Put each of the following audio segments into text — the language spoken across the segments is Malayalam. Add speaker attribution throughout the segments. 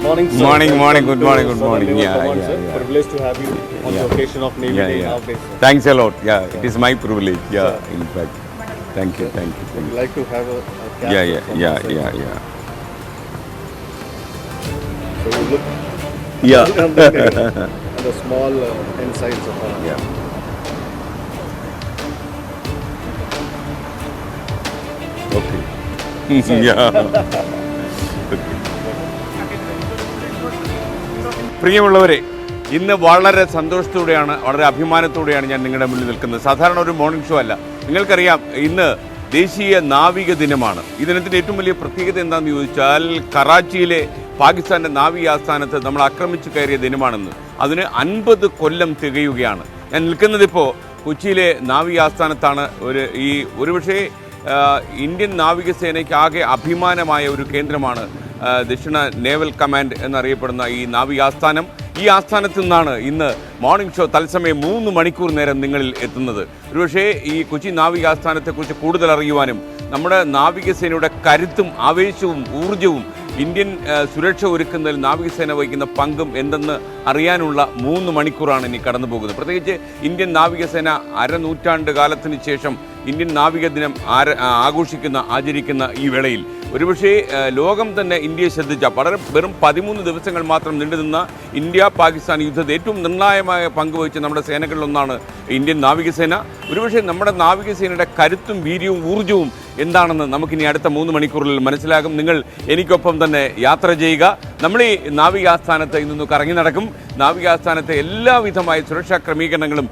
Speaker 1: morning, sir.
Speaker 2: Morning. Good morning.
Speaker 1: Yeah. Privileged to have you on the occasion of Navy Day nowadays. Sir.
Speaker 2: Thanks a lot. It is my privilege. In fact. Thank you.
Speaker 1: Would you like to have a cap?
Speaker 2: Yeah.
Speaker 1: So you look at the small insides of our
Speaker 2: Okay. പ്രിയമുള്ളവരെ, ഇന്ന് വളരെ സന്തോഷത്തോടെയാണ്, വളരെ അഭിമാനത്തോടെയാണ് ഞാൻ നിങ്ങളുടെ മുന്നിൽ നിൽക്കുന്നത്. സാധാരണ ഒരു മോർണിംഗ് ഷോ അല്ല. നിങ്ങൾക്കറിയാം, ഇന്ന് ദേശീയ നാവിക ദിനമാണ്. ഈ ദിനത്തിൻ്റെ ഏറ്റവും വലിയ പ്രത്യേകത എന്താണെന്ന് ചോദിച്ചാൽ, കറാച്ചിയിലെ പാകിസ്ഥാൻ്റെ നാവിക ആസ്ഥാനത്ത് നമ്മൾ ആക്രമിച്ചു കയറിയ ദിനമാണെന്ന്. അതിന് 50 കൊല്ലം തികയുകയാണ്. ഞാൻ നിൽക്കുന്നതിപ്പോൾ കൊച്ചിയിലെ നാവിക ആസ്ഥാനത്താണ്. ഒരുപക്ഷേ ഇന്ത്യൻ നാവികസേനയ്ക്ക് ആകെ അഭിമാനമായ ഒരു കേന്ദ്രമാണ് ദക്ഷിണ നേവൽ കമാൻഡ് എന്നറിയപ്പെടുന്ന ഈ നാവിക ആസ്ഥാനം. ഈ ആസ്ഥാനത്തു നിന്നാണ് ഇന്ന് മോർണിംഗ് ഷോ തത്സമയം 3 മണിക്കൂർ നേരം നിങ്ങളിൽ എത്തുന്നത്. ഒരുപക്ഷേ ഈ കൊച്ചി നാവിക ആസ്ഥാനത്തെക്കുറിച്ച് കൂടുതൽ അറിയുവാനും നമ്മുടെ നാവികസേനയുടെ കരുത്തും ആവേശവും ഊർജവും ഇന്ത്യൻ സുരക്ഷ ഒരുക്കുന്നതിൽ നാവികസേന വഹിക്കുന്ന പങ്കും എന്തെന്ന് അറിയാനുള്ള 3 മണിക്കൂറാണ് ഇനി കടന്നു പോകുന്നത്. പ്രത്യേകിച്ച് ഇന്ത്യൻ നാവികസേന അരനൂറ്റാണ്ട് കാലത്തിന് ശേഷം ഇന്ത്യൻ നാവിക ദിനം ആചരിക്കുന്ന ഈ വേളയിൽ ഒരുപക്ഷേ ലോകം തന്നെ ഇന്ത്യയെ ശ്രദ്ധിച്ച വെറും 13 ദിവസങ്ങൾ മാത്രം നീണ്ടുനിന്ന ഇന്ത്യ പാകിസ്ഥാൻ യുദ്ധത്തിൽ ഏറ്റവും നിർണായകമായ പങ്കുവഹിച്ച നമ്മുടെ സേനകളിലൊന്നാണ് ഇന്ത്യൻ നാവികസേന. ഒരുപക്ഷേ നമ്മുടെ നാവികസേനയുടെ കരുത്തും വീര്യവും ഊർജ്ജവും എന്താണെന്ന് നമുക്കിനി അടുത്ത 3 മണിക്കൂറിൽ മനസ്സിലാകും. നിങ്ങൾ എനിക്കൊപ്പം തന്നെ യാത്ര ചെയ്യുക. നമ്മൾ ഈ നാവികാസ്ഥാനത്ത് ഇന്ന് കറങ്ങി നടക്കും. നാവികാസ്ഥാനത്തെ എല്ലാവിധമായ സുരക്ഷാ ക്രമീകരണങ്ങളും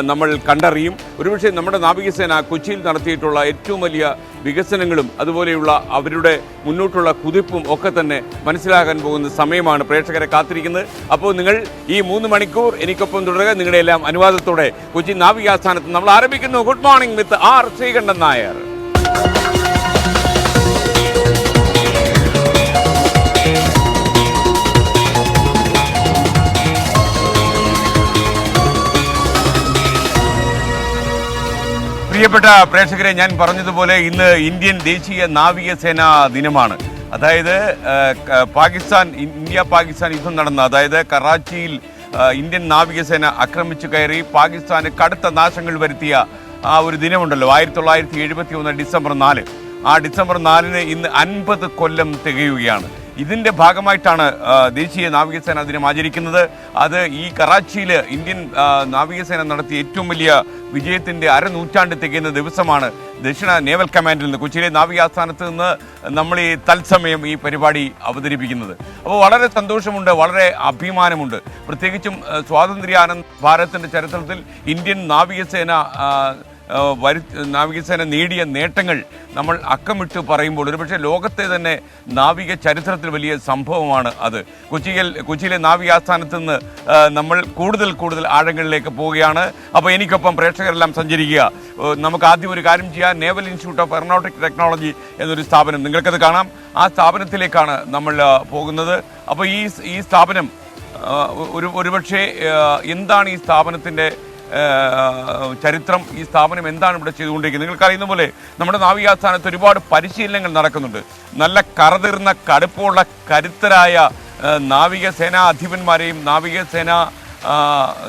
Speaker 2: നമ്മൾ കണ്ടറിയും. ഒരുപക്ഷെ നമ്മുടെ നാവികസേന കൊച്ചിയിൽ നടത്തിയിട്ടുള്ള ഏറ്റവും വലിയ വികസനങ്ങളും അതുപോലെയുള്ള അവരുടെ മുന്നോട്ടുള്ള കുതിപ്പും ഒക്കെ തന്നെ മനസ്സിലാകാൻ പോകുന്ന സമയമാണ് പ്രേക്ഷകരെ കാത്തിരിക്കുന്നത്. അപ്പോൾ നിങ്ങൾ ഈ 3 മണിക്കൂർ എനിക്കൊപ്പം തുടരുക. നിങ്ങളുടെ എല്ലാം അനുവാദത്തോടെ കൊച്ചി നാവികാസ്ഥാനത്ത് നമ്മൾ ആരംഭിക്കുന്നു. Good morning with R Sreekandan Nair. പ്രിയപ്പെട്ട പ്രേക്ഷകരെ, ഞാൻ പറഞ്ഞതുപോലെ ഇന്ന് ഇന്ത്യൻ ദേശീയ നാവികസേനാ ദിനമാണ്. അതായത് ഇന്ത്യ പാകിസ്ഥാൻ യുദ്ധം നടന്ന, അതായത് കറാച്ചിയിൽ ഇന്ത്യൻ നാവികസേന ആക്രമിച്ചു കയറി പാകിസ്ഥാന് കടുത്ത നാശങ്ങൾ വരുത്തിയ ആ ഒരു ദിനമുണ്ടല്ലോ, 1971 ഡിസംബർ 4. ആ ഡിസംബർ 4 ഇന്ന് 50 കൊല്ലം തികയുകയാണ്. ഇതിൻ്റെ ഭാഗമായിട്ടാണ് ദേശീയ നാവികസേനാ ദിനം ആചരിക്കുന്നത്. അത് ഈ കറാച്ചിയിൽ ഇന്ത്യൻ നാവികസേന നടത്തിയ ഏറ്റവും വലിയ വിജയത്തിൻ്റെ അരനൂറ്റാണ്ട് തികയുന്ന ദിവസമാണ്. ദക്ഷിണ നേവൽ കമാൻഡിൽ നിന്ന്, കൊച്ചിയിലെ നാവികാസ്ഥാനത്ത് നിന്ന് നമ്മൾ ഈ തത്സമയം ഈ പരിപാടി അവതരിപ്പിക്കുന്നത്. അപ്പോൾ വളരെ സന്തോഷമുണ്ട്, വളരെ അഭിമാനമുണ്ട്. പ്രത്യേകിച്ചും സ്വാതന്ത്ര്യാനന്തര ഭാരതത്തിൻ്റെ ചരിത്രത്തിൽ ഇന്ത്യൻ നാവികസേന നേടിയ നേട്ടങ്ങൾ നമ്മൾ അക്കമിട്ട് പറയുമ്പോൾ ഒരുപക്ഷെ ലോകത്തെ തന്നെ നാവിക ചരിത്രത്തിൽ വലിയ സംഭവമാണ് അത്. കൊച്ചിയിലെ നാവികാസ്ഥാനത്ത് നിന്ന് നമ്മൾ കൂടുതൽ ആഴങ്ങളിലേക്ക് പോവുകയാണ്. അപ്പോൾ എനിക്കൊപ്പം പ്രേക്ഷകരെല്ലാം സഞ്ചരിക്കുക. നമുക്ക് ആദ്യം ഒരു കാര്യം ചെയ്യാം. Naval institute of aeronautic technology എന്നൊരു സ്ഥാപനം, നിങ്ങൾക്കത് കാണാം. ആ സ്ഥാപനത്തിലേക്കാണ് നമ്മൾ പോകുന്നത്. അപ്പോൾ ഈ സ്ഥാപനം ഒരുപക്ഷെ എന്താണ് ഈ സ്ഥാപനത്തിൻ്റെ ചരിത്രം, ഈ സ്ഥാപനം എന്താണ് ഇവിടെ ചെയ്തുകൊണ്ടിരിക്കുന്നത്? നിങ്ങൾക്കറിയുന്ന പോലെ നമ്മുടെ നാവികാസ്ഥാനത്ത് ഒരുപാട് പരിശീലനങ്ങൾ നടക്കുന്നുണ്ട്. നല്ല കറതീർന്ന കടുപ്പമുള്ള കരുത്തരായ നാവികസേനാ അധിപന്മാരെയും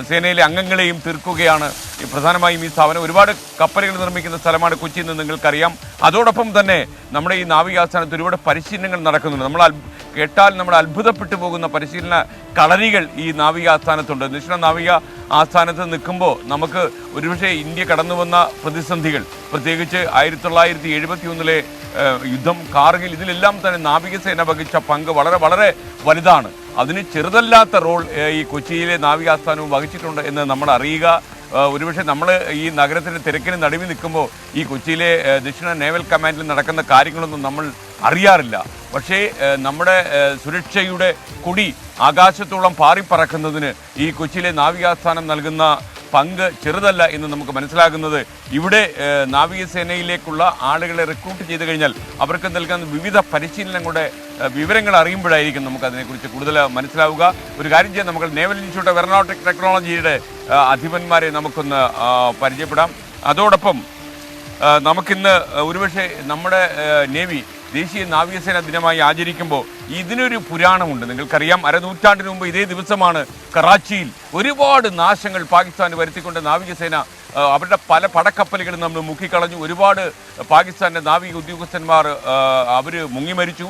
Speaker 2: സേനയിലെ അംഗങ്ങളെയും തീർക്കുകയാണ് പ്രധാനമായും ഈ സ്ഥാപനം. ഒരുപാട് കപ്പലുകൾ നിർമ്മിക്കുന്ന സ്ഥലമാണ് കൊച്ചി എന്ന് നിങ്ങൾക്കറിയാം. അതോടൊപ്പം തന്നെ നമ്മുടെ ഈ നാവികാസ്ഥാനത്ത് ഒരുപാട് പരിശീലനങ്ങൾ നടക്കുന്നുണ്ട്. കേട്ടാൽ നമ്മൾ അത്ഭുതപ്പെട്ടു പോകുന്ന പരിശീലന കളരികൾ ഈ നാവിക ആസ്ഥാനത്തുണ്ട്. ദക്ഷിണ നാവിക ആസ്ഥാനത്ത് നിൽക്കുമ്പോൾ നമുക്ക് ഒരുപക്ഷെ ഇന്ത്യ കടന്നു വന്ന പ്രതിസന്ധികൾ, പ്രത്യേകിച്ച് 1971 യുദ്ധം, കാർഗിൽ, ഇതിലെല്ലാം തന്നെ നാവികസേന വഹിച്ച പങ്ക് വളരെ വലുതാണ്. അതിന് ചെറുതല്ലാത്ത റോൾ ഈ കൊച്ചിയിലെ നാവികാസ്ഥാനവും വഹിച്ചിട്ടുണ്ട് എന്ന് നമ്മൾ അറിയുക. ഒരുപക്ഷെ നമ്മൾ ഈ നഗരത്തിൻ്റെ തിരക്കിന് നടുവിൽ നിൽക്കുമ്പോൾ ഈ കൊച്ചിയിലെ ദക്ഷിണ നേവൽ കമാൻഡിൽ നടക്കുന്ന കാര്യങ്ങളൊന്നും നമ്മൾ അറിയാറില്ല. പക്ഷേ നമ്മുടെ സുരക്ഷയുടെ കൊടി ആകാശത്തോളം പാറിപ്പറക്കുന്നതിന് ഈ കൊച്ചിയിലെ നാവികാസ്ഥാനം നൽകുന്ന പങ്ക് ചെറുതല്ല എന്ന് നമുക്ക് മനസ്സിലാകുന്നത്. ഇവിടെ നാവികസേനയിലേക്കുള്ള ആളുകളെ റിക്രൂട്ട് ചെയ്ത് കഴിഞ്ഞാൽ അവർക്ക് നൽകുന്ന വിവിധ പരിശീലനങ്ങളുടെ വിവരങ്ങൾ അറിയുമ്പോഴായിരിക്കും നമുക്കതിനെക്കുറിച്ച് കൂടുതൽ മനസ്സിലാവുക. ഒരു കാര്യം ചെയ്യാം, നമുക്ക് നേവൽ ഇൻസ്റ്റിറ്റ്യൂട്ട് ഓഫ് എയറോനോട്ടിക് ടെക്നോളജിയുടെ അധിപന്മാരെ നമുക്കൊന്ന് പരിചയപ്പെടാം. അതോടൊപ്പം നമുക്കിന്ന് ഒരുപക്ഷെ നമ്മുടെ നേവി ദേശീയ നാവികസേന ദിനമായി ആചരിക്കുമ്പോൾ ഇതിനൊരു പുരാണമുണ്ട്. നിങ്ങൾക്കറിയാം, അരനൂറ്റാണ്ടിന് മുമ്പ് ഇതേ ദിവസമാണ് കറാച്ചിയിൽ ഒരുപാട് നാശങ്ങൾ പാകിസ്ഥാന് വരുത്തിക്കൊണ്ട് നാവികസേന അവരുടെ പല പടക്കപ്പലുകളും നമ്മൾ മുക്കിക്കളഞ്ഞു. ഒരുപാട് പാകിസ്ഥാൻ്റെ നാവിക ഉദ്യോഗസ്ഥന്മാർ അവർ മുങ്ങിമരിച്ചു.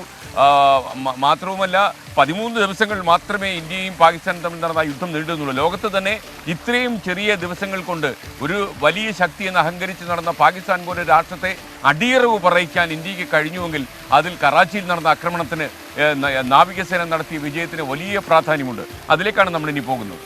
Speaker 2: മാത്രവുമല്ല 13 ദിവസങ്ങൾ മാത്രമേ ഇന്ത്യയും പാകിസ്ഥാനും തമ്മിൽ നടന്ന യുദ്ധം നീണ്ടുന്നുള്ളൂ. ലോകത്ത് തന്നെ ഇത്രയും ചെറിയ ദിവസങ്ങൾ കൊണ്ട് ഒരു വലിയ ശക്തി എന്ന് അഹങ്കരിച്ച് നടന്ന പാകിസ്ഥാൻ പോലെ രാഷ്ട്രത്തെ അടിയറവ് പറയിക്കാൻ ഇന്ത്യക്ക് കഴിഞ്ഞുവെങ്കിൽ അതിൽ കറാച്ചിയിൽ നടന്ന ആക്രമണത്തിന് നാവികസേന നടത്തിയ വിജയത്തിന് വലിയ പ്രാധാന്യമുണ്ട്. അതിലേക്കാണ് നമ്മളിനി പോകുന്നത്.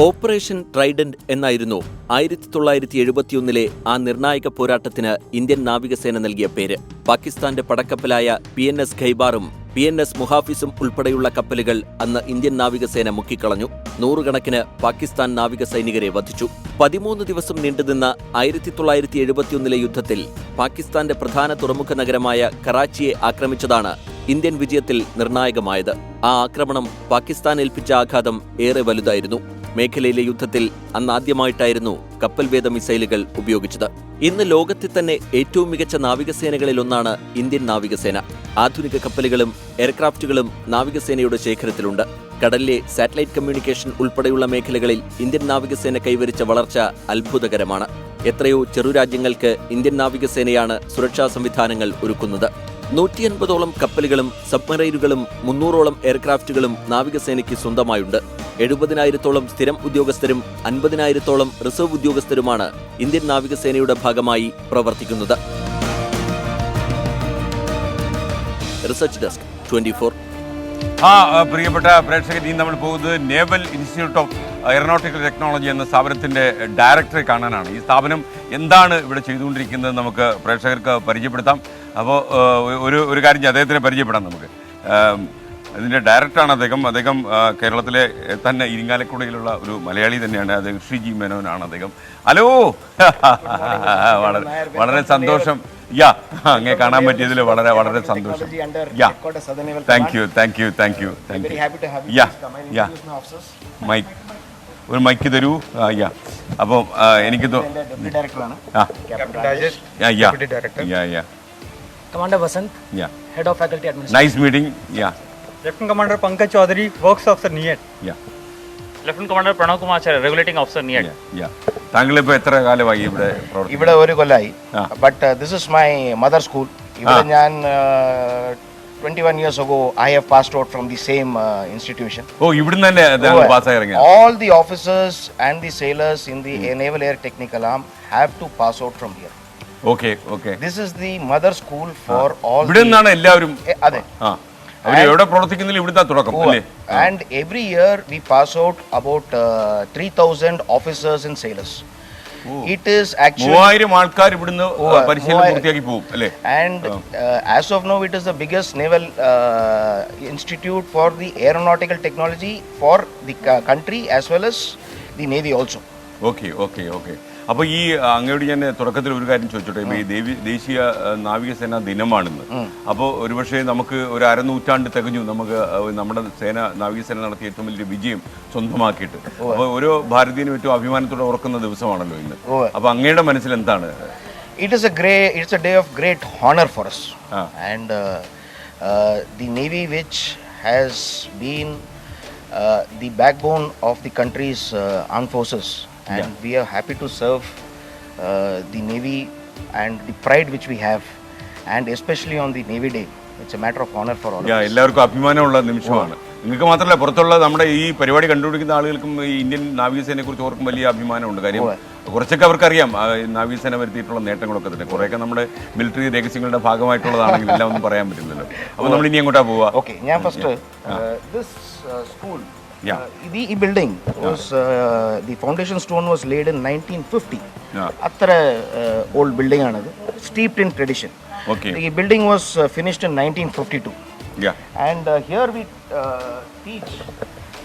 Speaker 3: ഓപ്പറേഷൻ ട്രൈഡന്റ് എന്നായിരുന്നു 1971 ആ നിർണായക പോരാട്ടത്തിന് ഇന്ത്യൻ നാവികസേന നൽകിയ പേര്. പാകിസ്ഥാന്റെ പടക്കപ്പലായ PNS ഖൈബാറും PNS മുഹാഫിസും ഉൾപ്പെടെയുള്ള കപ്പലുകൾ അന്ന് ഇന്ത്യൻ നാവികസേന മുക്കിക്കളഞ്ഞു. നൂറുകണക്കിന് പാകിസ്ഥാൻ നാവിക സൈനികരെ വധിച്ചു. 13 ദിവസം നീണ്ടുനിന്ന 1971 യുദ്ധത്തിൽ പാകിസ്ഥാന്റെ പ്രധാന തുറമുഖ നഗരമായ കറാച്ചിയെ ആക്രമിച്ചതാണ് ഇന്ത്യൻ വിജയത്തിൽ നിർണായകമായത്. ആ ആക്രമണം പാകിസ്ഥാൻ ഏൽപ്പിച്ച ആഘാതം ഏറെ വലുതായിരുന്നു. മേഖലയിലെ യുദ്ധത്തിൽ അന്നാദ്യമായിട്ടായിരുന്നു കപ്പൽവേധ മിസൈലുകൾ ഉപയോഗിച്ചത്. ഇന്ന് ലോകത്തെ തന്നെ ഏറ്റവും മികച്ച നാവികസേനകളിലൊന്നാണ് ഇന്ത്യൻ നാവികസേന. ആധുനിക കപ്പലുകളും എയർക്രാഫ്റ്റുകളും നാവികസേനയുടെ ശേഖരത്തിലുണ്ട്. കടലിലെ സാറ്റലൈറ്റ് കമ്മ്യൂണിക്കേഷൻ ഉൾപ്പെടെയുള്ള മേഖലകളിൽ ഇന്ത്യൻ നാവികസേന കൈവരിച്ച വളർച്ച അത്ഭുതകരമാണ്. എത്രയോ ചെറുരാജ്യങ്ങൾക്ക് ഇന്ത്യൻ നാവികസേനയാണ് സുരക്ഷാ സംവിധാനങ്ങൾ ഒരുക്കുന്നത്. 150ഓളം കപ്പലുകളും സബ്മറൈനുകളും 300ഓളം എയർക്രാഫ്റ്റുകളും നാവികസേനയ്ക്ക് സ്വന്തമായുണ്ട്. 70,000-ഓളം സ്ഥിരം ഉദ്യോഗസ്ഥരും 50,000-ഓളം റിസർവ് ഉദ്യോഗസ്ഥരുമാണ് ഇന്ത്യൻ നാവികസേനയുടെ ഭാഗമായി പ്രവർത്തിക്കുന്നത്. Research desk 24.
Speaker 2: പ്രിയപ്പെട്ട പ്രേക്ഷകർ, ഇനി നമ്മൾ പോകുന്നത് naval institute of aeronautical technology എന്ന സ്ഥാപനത്തിൻ്റെ ഡയറക്ടറെ കാണാനാണ്. ഈ സ്ഥാപനം എന്താണ് ഇവിടെ ചെയ്തുകൊണ്ടിരിക്കുന്നത് നമുക്ക് പ്രേക്ഷകർക്ക് പരിചയപ്പെടുത്താം. അപ്പോൾ ഒരു കാര്യം അദ്ദേഹത്തിനെ പരിചയപ്പെടാം നമുക്ക്. ഇതിൻ്റെ ഡയറക്ടറാണ് അദ്ദേഹം കേരളത്തിലെ തന്നെ ഇരിങ്ങാലക്കുടയിലുള്ള ഒരു മലയാളി തന്നെയാണ്. അദ്ദേഹം ശ്രീജി മേനോനാണ് അദ്ദേഹം. ഹലോ, വളരെ സന്തോഷം. അങ്ങനെ കാണാൻ പറ്റിയതിൽ വളരെ വളരെ സന്തോഷം. Thank U. മൈക്ക്, ഒരു മൈക്ക് തരൂ. അപ്പം എനിക്ക്
Speaker 4: Commander Vasant, Head of Faculty Administration.
Speaker 2: Nice meeting.
Speaker 5: Lieutenant Commander Pankaj Chaudhary, Works Officer NIAT.
Speaker 6: Lieutenant Commander Pranav Kumar Acharya, Regulating Officer NIAT.
Speaker 2: താങ്കളിപ്പോൾ എത്ര കാലമായി ഇവിടെ?
Speaker 7: ഇവിടെ ഒരു കൊല്ലമായി. But this is my mother school. ഇവിടെ ഞാൻ 21 years ago I have passed out from the same institution.
Speaker 2: ഇവിടുന്ന് തന്നെ പാസ് ഇറങ്ങി.
Speaker 7: All the officers and the sailors in the Naval Air Technical Arm have to pass out from here.
Speaker 2: Okay.
Speaker 7: This is the mother school for all.
Speaker 2: ഇവിടെ നിന്നാണ് എല്ലാവരും.
Speaker 7: അതെ.
Speaker 2: എവിടെ പ്രവർത്തിക്കുന്നില്ല ഇവിടുത്തെ തുടക്കം അല്ലേ?
Speaker 7: And every year we pass out about 3,000 officers and sailors. It is actually
Speaker 2: 3,000 ആൾക്കാർ ഇവിടുന്ന് പരിശീലനം പൂർത്തിയാക്കി പോകും അല്ലേ?
Speaker 7: And as of now it is the biggest naval institute for the aeronautical technology for the country as well as the navy also.
Speaker 2: Okay. അപ്പോൾ ഈ അങ്ങോട്ട് ഞാൻ തുടക്കത്തിൽ ഒരു കാര്യം ചോദിച്ചോട്ടെ. ഈ ദേശീയ നാവികസേന ദിനമാണെന്ന്. അപ്പോൾ ഒരുപക്ഷെ നമുക്ക് ഒരു അരനൂറ്റാണ്ട് തികഞ്ഞു നമുക്ക് നമ്മുടെ നാവികസേന നടത്തിയ ഏറ്റവും വലിയ വിജയം സ്വന്തമാക്കിയിട്ട്. അപ്പോൾ ഓരോ ഭാരതീയനും ഏറ്റവും അഭിമാനത്തോടെ ഓർക്കുന്ന ദിവസമാണല്ലോ ഇന്ന്. അപ്പോൾ അങ്ങയുടെ മനസ്സിൽ എന്താണ്?
Speaker 7: It's a day of great honor for us. And the Navy, which has been the backbone of the country's armed forces, and we are happy to serve the Navy and the pride which we have, and especially on the Navy Day, it's a matter of honor for all of us.
Speaker 2: എല്ലാവർക്കും അഭിമാനമുള്ള നിമിഷമാണ്. നിങ്ങൾക്ക് മാത്രമല്ല, പുറത്തുള്ള നമ്മുടെ ഈ പരിപാടി കണ്ടുപിടിക്കുന്ന ആളുകൾക്കും ഈ ഇന്ത്യൻ നാവികസേനയെ കുറിച്ച് ഓർക്കും വലിയ അഭിമാനമുണ്ട്. കാര്യം കുറച്ചൊക്കെ അവർക്കറിയാം നാവികസേന വരുത്തിയിട്ടുള്ള നേട്ടങ്ങളൊക്കെ തന്നെ. കുറേയൊക്കെ നമ്മുടെ മിലിറ്ററി രഹസ്യങ്ങളുടെ ഭാഗമായിട്ടുള്ളതാണെങ്കിൽ എല്ലാം ഒന്നും പറയാൻ പറ്റില്ലല്ലോ. അപ്പോൾ നമ്മൾ ഇനി എങ്ങോട്ടാ പോവുക?
Speaker 7: Okay, ഞാൻ first this school. The building was the foundation stone was laid in 1950. അത്ര old building ആണത്, steeped in tradition. The building was finished in 1952. And here we teach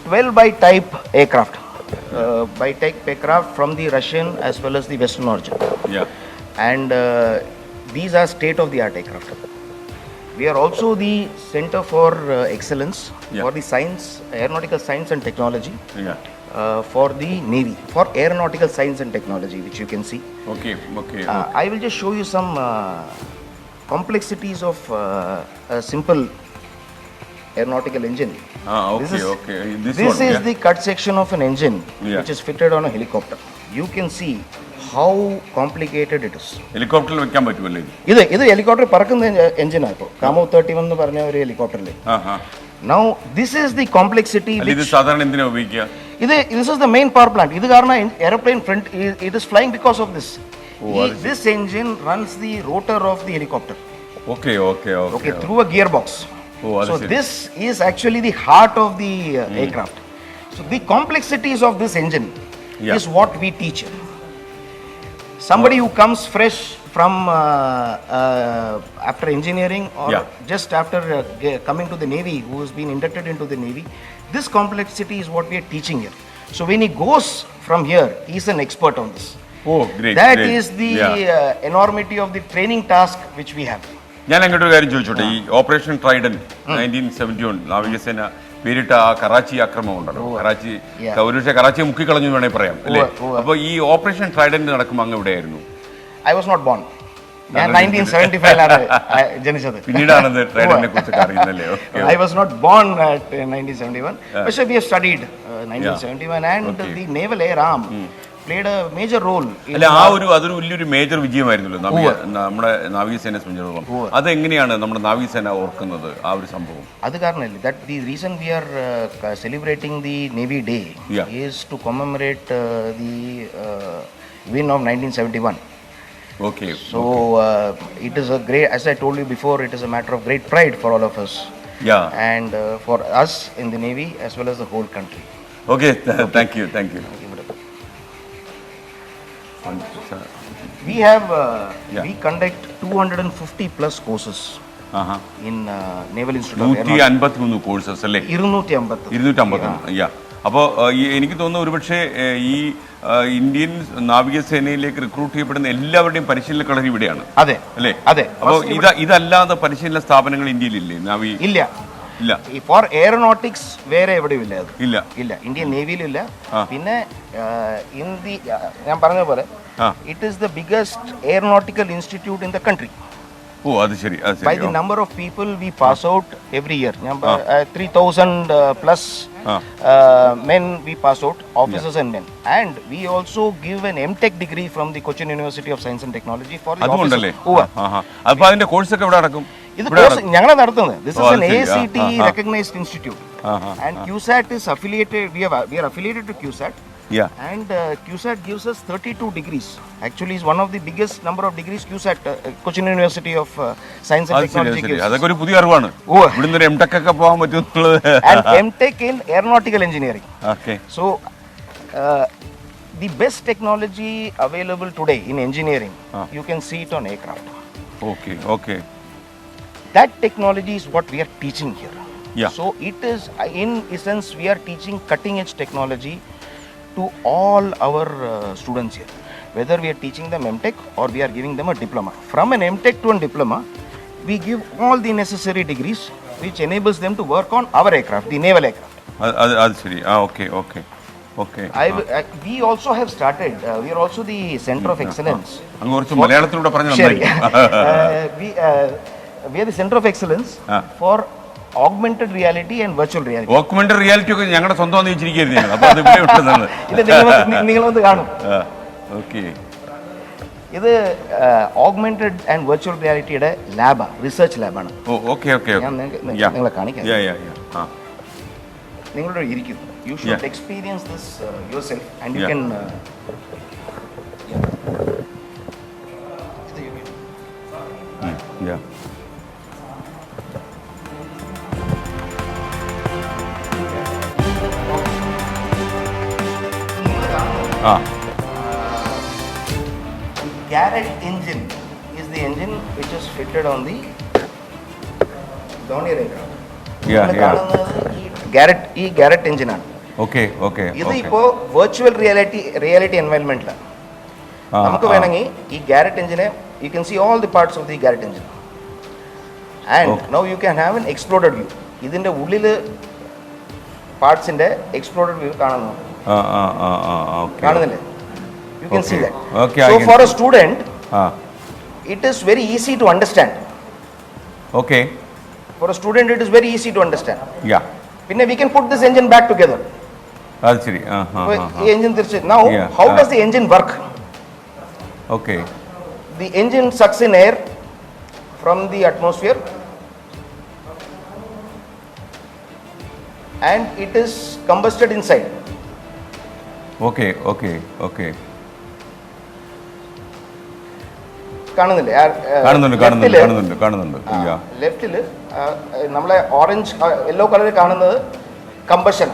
Speaker 7: 12 by type aircraft. By type aircraft from the Russian as well as the Western origin. And these are state of the art aircraft. We are also the Center for Excellence
Speaker 2: Yeah.
Speaker 7: for the science, aeronautical science and technology
Speaker 2: Yeah.
Speaker 7: for the Navy, for aeronautical science and technology, which you can see.
Speaker 2: Okay.
Speaker 7: I will just show you some complexities of a simple aeronautical engine.
Speaker 2: Okay.
Speaker 7: This is,
Speaker 2: Okay. This
Speaker 7: this
Speaker 2: one,
Speaker 7: is
Speaker 2: yeah.
Speaker 7: the cut section of an engine
Speaker 2: Yeah.
Speaker 7: which is fitted on a helicopter. You can see how complicated it is.
Speaker 2: ഹെലികോപ്റ്ററിൽ വെക്കാൻ പറ്റുമല്ലേ
Speaker 7: ഇത് ഹെലികോപ്റ്റർ പറക്കുന്ന എഞ്ചിനാണ് ഇപ്പോൾ കാമോ 31 എന്ന് പറഞ്ഞ ഒരു ഹെലികോപ്റ്ററിൽ. Now this is the complexity
Speaker 2: അല്ല ഇത്
Speaker 7: which
Speaker 2: സാധാരണ എന്തിനാ ഉപയോഗിക്കുക
Speaker 7: this is the main power plant. ഇത് കാരണം aeroplane front it is flying because of this. This engine runs the rotor of the helicopter. Okay, through a gearbox. So this is actually the heart of the aircraft. So the complexities of this engine is what we teach. Somebody who comes fresh from after engineering or just after coming to the Navy, who has been inducted into the Navy, this complexity is what we are teaching here. So when he goes from here, he is an expert on this.
Speaker 2: great.
Speaker 7: That is the enormity of the training task which we have.
Speaker 2: ഞാൻ അങ്ങോട്ടൊരു കാര്യം ചോദിച്ചോട്ടെ ഈ ഓപ്പറേഷൻ ട്രൈഡന്റ് 1971 നാവികസേന പേരിട്ട ആ കറാച്ചി ആക്രമണം ഉണ്ടല്ലോ കറാച്ചി ഒരുപക്ഷെ കറാച്ചിയെ മുക്കിക്കളഞ്ഞു വേണേ പറയാം അല്ലേ അപ്പൊ ഈ ഓപ്പറേഷൻ ട്രൈഡന്റ് നടക്കുമ്പോൾ അങ്ങ് എവിടെയായിരുന്നു
Speaker 7: I was not born. ഞാൻ 1975 ജനിച്ചത്.
Speaker 2: പിന്നീടാണ് ട്രൈഡന്റിനെ കുറിച്ച് അറിയുന്നല്ലേ
Speaker 7: I was not born at 1971. പക്ഷേ we have studied 1971 and the naval air arm played a major role.
Speaker 2: അല്ല അതൊരു വലിയൊരു മേജർ വിജയമായിരുന്നല്ലോ നമ്മുടെ നാവികസേനയെ സംബന്ധിച്ചിടത്തോളം അതെങ്ങനെയാണ് നമ്മുടെ നാവികസേന ഓർക്കുന്നത് ആ ഒരു സംഭവം
Speaker 7: അത് കാരണമല്ലേ that the reason we are celebrating the Navy Day is to commemorate the win of 1971.
Speaker 2: Okay.
Speaker 7: So it is a great, as I told you before, it is a matter of great pride for all of us.
Speaker 2: Yeah.
Speaker 7: And for us in the Navy as well as the whole country.
Speaker 2: Okay. Thank you.
Speaker 7: We have we conduct 250 plus courses in Naval Institute of Aeronautics.
Speaker 2: 153 courses അല്ലേ
Speaker 7: 250.
Speaker 2: യാ അപ്പോൾ എനിക്ക് തോന്നുന്നു ഒരുപക്ഷെ ഈ ഇന്ത്യൻ നാവികസേനയിലേക്ക് റിക്രൂട്ട് ചെയ്യപ്പെടുന്ന എല്ലാവരുടെയും പരിശീലന കളരി ഇവിടെയാണ്
Speaker 7: അതെ
Speaker 2: അല്ലേ
Speaker 7: അതെ
Speaker 2: അപ്പോൾ ഇതല്ലാതെ പരിശീലന സ്ഥാപനങ്ങൾ ഇന്ത്യയിലില്ലേ നാവി
Speaker 7: ഇല്ല ഫോർ എയറോനോട്ടിക്സ് വേറെ എവിടെയും ഇല്ല ഇന്ത്യൻ നേവിയിലില്ല പിന്നെ ഞാൻ പറഞ്ഞ പോലെ it is the biggest aeronautical institute in the country.
Speaker 2: അത് ശരി
Speaker 7: by the number of people we pass out every year 3000 plus men we pass out, officers and men, and we also give an MTech degree from the Cochin University of Science and Technology for the officers.
Speaker 2: അപ്പോൾ അതിന്റെ കോഴ്സ് ഒക്കെ എവിടെ നടക്കും?
Speaker 7: ഇത് കോഴ്സ് ഞങ്ങൾ നടത്തുന്നത്. This is an ACT recognized institute and QSAT is affiliated, we are affiliated to QSAT. And QSAT gives us 32 degrees. Actually, is one of the biggest number of degrees QSAT, Cochin University of Science and Technology gives.
Speaker 2: അതൊക്കെ ഒരു പുതിയ അറിവാണ്. ഇവിടുന്ന് ഒരു MTech ഒക്കെ പോകാൻ പറ്റുന്നത്.
Speaker 7: And MTech in aeronautical engineering.
Speaker 2: Okay.
Speaker 7: So the best technology available today in engineering, you can see it on aircraft.
Speaker 2: Okay.
Speaker 7: That technology is what we are teaching here.
Speaker 2: Yeah.
Speaker 7: So it is, in essence, we are teaching cutting edge technology to all our students here, whether we are teaching them MTech or we are giving them a diploma. From an MTech to a diploma, we give all the necessary degrees which enables them to work on our aircraft, the naval aircraft.
Speaker 2: അത് ശരി. Okay.
Speaker 7: We also have started, we are also the Center of Excellence.
Speaker 2: അങ്ങ് കുറച്ച് മലയാളത്തിലൂടെ പറഞ്ഞു.
Speaker 7: We are the Center of Excellence for augmented reality and virtual reality.
Speaker 2: Augmented reality ഒക്കെ ഞങ്ങളുടെ സ്വന്തം വെച്ചിരിക്കുകയായിരുന്നു. അപ്പോൾ അത് ഇവിടെ ഉണ്ടെന്നാണ്.
Speaker 7: ഇത് നിങ്ങൾ വന്ന് കാണും.
Speaker 2: Okay.
Speaker 7: ഇത് augmented and virtual realityയുടെ ലാബാണ്, റിസർച്ച് ലാബാണ്.
Speaker 2: Okay.
Speaker 7: ഞാൻ നിങ്ങളെ കാണിക്കാം. നിങ്ങളോട് ഇരിക്കും. You should experience this yourself and you can Garrett engine is the engine which is fitted on the Dornier aircraft. ഈ Garrett engine ആണ്.
Speaker 2: Okay.
Speaker 7: ഇത് ഇപ്പോ വെർച്വൽ റിയാലിറ്റി എൻവയൺമെന്റിലാണ്. നമുക്ക് വേണമെങ്കിൽ ഈ Garrett engine, you can see all the parts of the Garrett engine. And now you can have an exploded view. ഇതിൻ്റെ ഉള്ളിൽ പാർട്സിൻ്റെ എക്സ്പ്ലോഡഡ് വ്യൂ കാണുന്നു. കാണുന്നില്ലേ? You can see that. So for a student, it is very easy to understand.
Speaker 2: Okay.
Speaker 7: For a student, it is very easy to understand.
Speaker 2: Yeah.
Speaker 7: പിന്നെ we can put this engine back together.
Speaker 2: അത് ശരി.
Speaker 7: ഈ engine തിരിച്ച്. Now, how does the engine work?
Speaker 2: Okay.
Speaker 7: The engine sucks in air from the atmosphere and it is combusted inside.
Speaker 2: Okay.
Speaker 7: കാണുന്നില്ലേ?
Speaker 2: കാണുന്നുണ്ട്.
Speaker 7: ലെഫ്റ്റിൽ നമ്മളെ ഓറഞ്ച് യെല്ലോ കളറിൽ കാണുന്നത് combustion.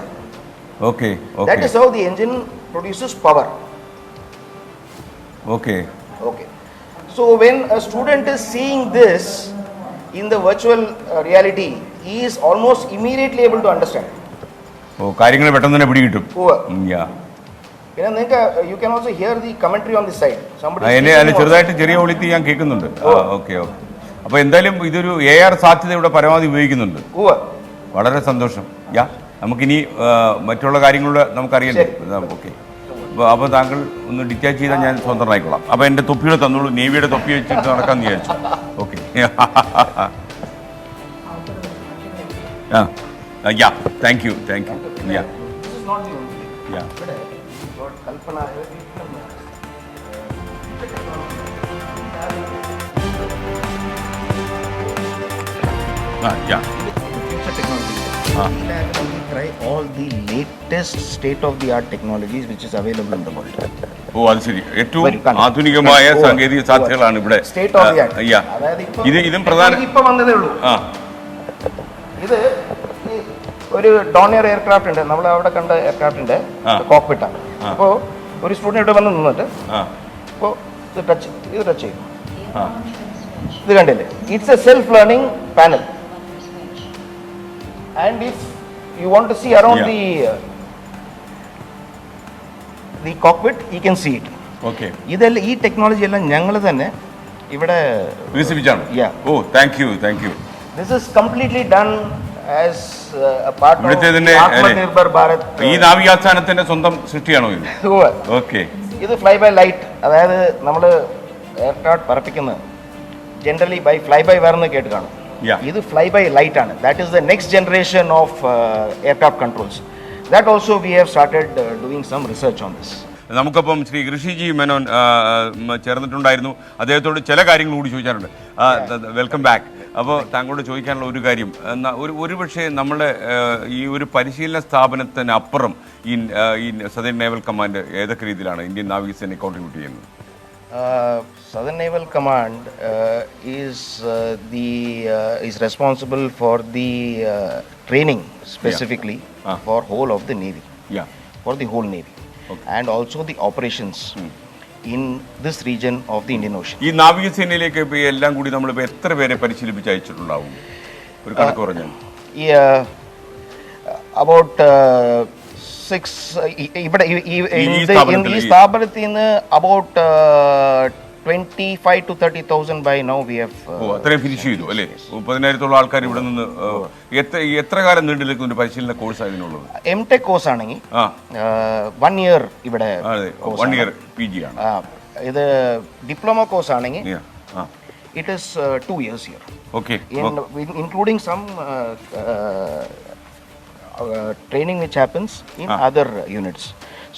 Speaker 2: Okay.
Speaker 7: That is how the engine produces power.
Speaker 2: Okay.
Speaker 7: So when a student is seeing this in the virtual reality, he is almost immediately able to understand.
Speaker 2: കാര്യങ്ങൾ പെട്ടെന്ന് തന്നെ പിടികിട്ടും.
Speaker 7: പിന്നെ നിങ്ങൾക്ക് you can also hear the commentary on this side.
Speaker 2: ചെറുതായിട്ട് ചെറിയ ഒളിത്തി ഞാൻ കേൾക്കുന്നുണ്ട്. ഓക്കെ. അപ്പോൾ എന്തായാലും ഇതൊരു AR സാധ്യത ഇവിടെ പരമാവധി ഉപയോഗിക്കുന്നുണ്ട്. വളരെ സന്തോഷം. നമുക്കിനി മറ്റുള്ള കാര്യങ്ങളുടെ നമുക്കറിയണ്ടേ. ഓക്കെ. അപ്പോൾ താങ്കൾ ഒന്ന് ഡിറ്റാച്ച് ചെയ്താൽ ഞാൻ സ്വതന്ത്രനായിക്കൊള്ളാം. അപ്പോൾ എൻ്റെ തൊപ്പിയുടെ തന്നോളൂ. നേവിയുടെ തൊപ്പി വെച്ചിട്ട് നടക്കാമെന്ന് വിചാരിച്ചു. Okay. Thank U.
Speaker 7: Try all the latest state-of-the-art technologies which is available in the world.
Speaker 2: അത് ശരി. ഏറ്റവും ആധുനികമായ സാങ്കേതിക സാധ്യതകളാണ് ഇവിടെ.
Speaker 7: State of the art.
Speaker 2: ഇതും പ്രധാന
Speaker 7: ഇപ്പൊ വന്നതേ ഉള്ളൂ. ഇത് ഒരു ഡോണിയർ എയർക്രാഫ്റ്റ് ഉണ്ട്, നമ്മൾ അവിടെ കണ്ട എയർക്രാഫ്റ്റിന്റെ കോക്പിറ്റാണ്. അപ്പോൾ ഒരു സ്റ്റുഡൻറ് ഇവിടെ വന്ന് നിന്നിട്ട് ഇപ്പോൾ ഇത് ടച്ച് ചെയ്യും. ഇത് കണ്ടില്ലേ? It's A self learning panel. And if you want to see around the cockpit, you can see it.
Speaker 2: Okay.
Speaker 7: ഇതെല്ലാം ഈ ടെക്നോളജി എല്ലാം ഞങ്ങൾ തന്നെ ഇവിടെ
Speaker 2: വികസിപ്പിച്ചാണ്. Thank you. This is completely done as a part of Atmanirbhar Bharat. ഈ നാവികാസ്ഥാനത്തിന്റെ സ്വന്തം സൃഷ്ടിയാണോ ഇത്? ഓക്കെ.
Speaker 7: ഇത് ഫ്ലൈ ബൈ ലൈറ്റ്, അതായത് നമ്മൾ എയർക്രാഫ്റ്റ് പറപ്പിക്കുന്നത് generally by fly by wire എന്ന് കേട്ട് കാണും. ഇത് ഫ്ലൈ ബൈ ലൈറ്റ് ആണ്. That is the next generation of aircraft controls. That also we have started doing some research on this.
Speaker 2: നമുക്കപ്പം ശ്രീ ഋഷിജി മേനോൻ ചേർന്നിട്ടുണ്ടായിരുന്നു. അദ്ദേഹത്തോട് ചില കാര്യങ്ങൾ കൂടി ചോദിക്കാറുണ്ട്. Welcome back. അപ്പോൾ താങ്കളോട് ചോദിക്കാനുള്ള ഒരു കാര്യം, ഒരു പക്ഷേ നമ്മുടെ ഈ ഒരു പരിശീലന സ്ഥാപനത്തിനപ്പുറം ഈ സദേൺ നേവൽ കമാൻഡ് ഏതൊക്കെ രീതിയിലാണ് ഇന്ത്യൻ നാവികസേനയെ കോൺട്രിബ്യൂട്ട് ചെയ്യുന്നത്?
Speaker 7: Southern Naval Command is responsible for the training specifically for whole of the Navy, for the whole Navy, and also the operations in this region of the Indian Ocean.
Speaker 2: ഈ നാവികസേനയിലേക്ക് ഇപ്പോൾ എല്ലാം കൂടി നമ്മളിപ്പോൾ എത്ര പേരെ പരിശീലിപ്പിച്ച് അയച്ചിട്ടുണ്ടാവും? ഒരു കണക്ക് പറഞ്ഞാൽ.
Speaker 7: About 6 ഇവിടെ ഈ സ്ഥാപനത്തിൽ നിന്ന് about 25,000 to 30,000 by now we have.
Speaker 2: അത്രയും ഫിനിഷ് ചെയ്തു അല്ലേ? 10,000-ഓളം ആൾക്കാർ ഇവിടെ നിന്ന്. എത്ര കാലം നീണ്ടു നിൽക്കുന്ന ഒരു പരിശീലന കോഴ്സ് അതിനുള്ളത്?
Speaker 7: MTech കോഴ്സ് ആണെങ്കിൽ 1 year ഇവിടെ.
Speaker 2: 1 year PG ആണ്.
Speaker 7: ഇത് ഡിപ്ലോമ കോഴ്സ് ആണെങ്കിൽ it is 2 years here.
Speaker 2: Okay.
Speaker 7: Including some training which happens in other units.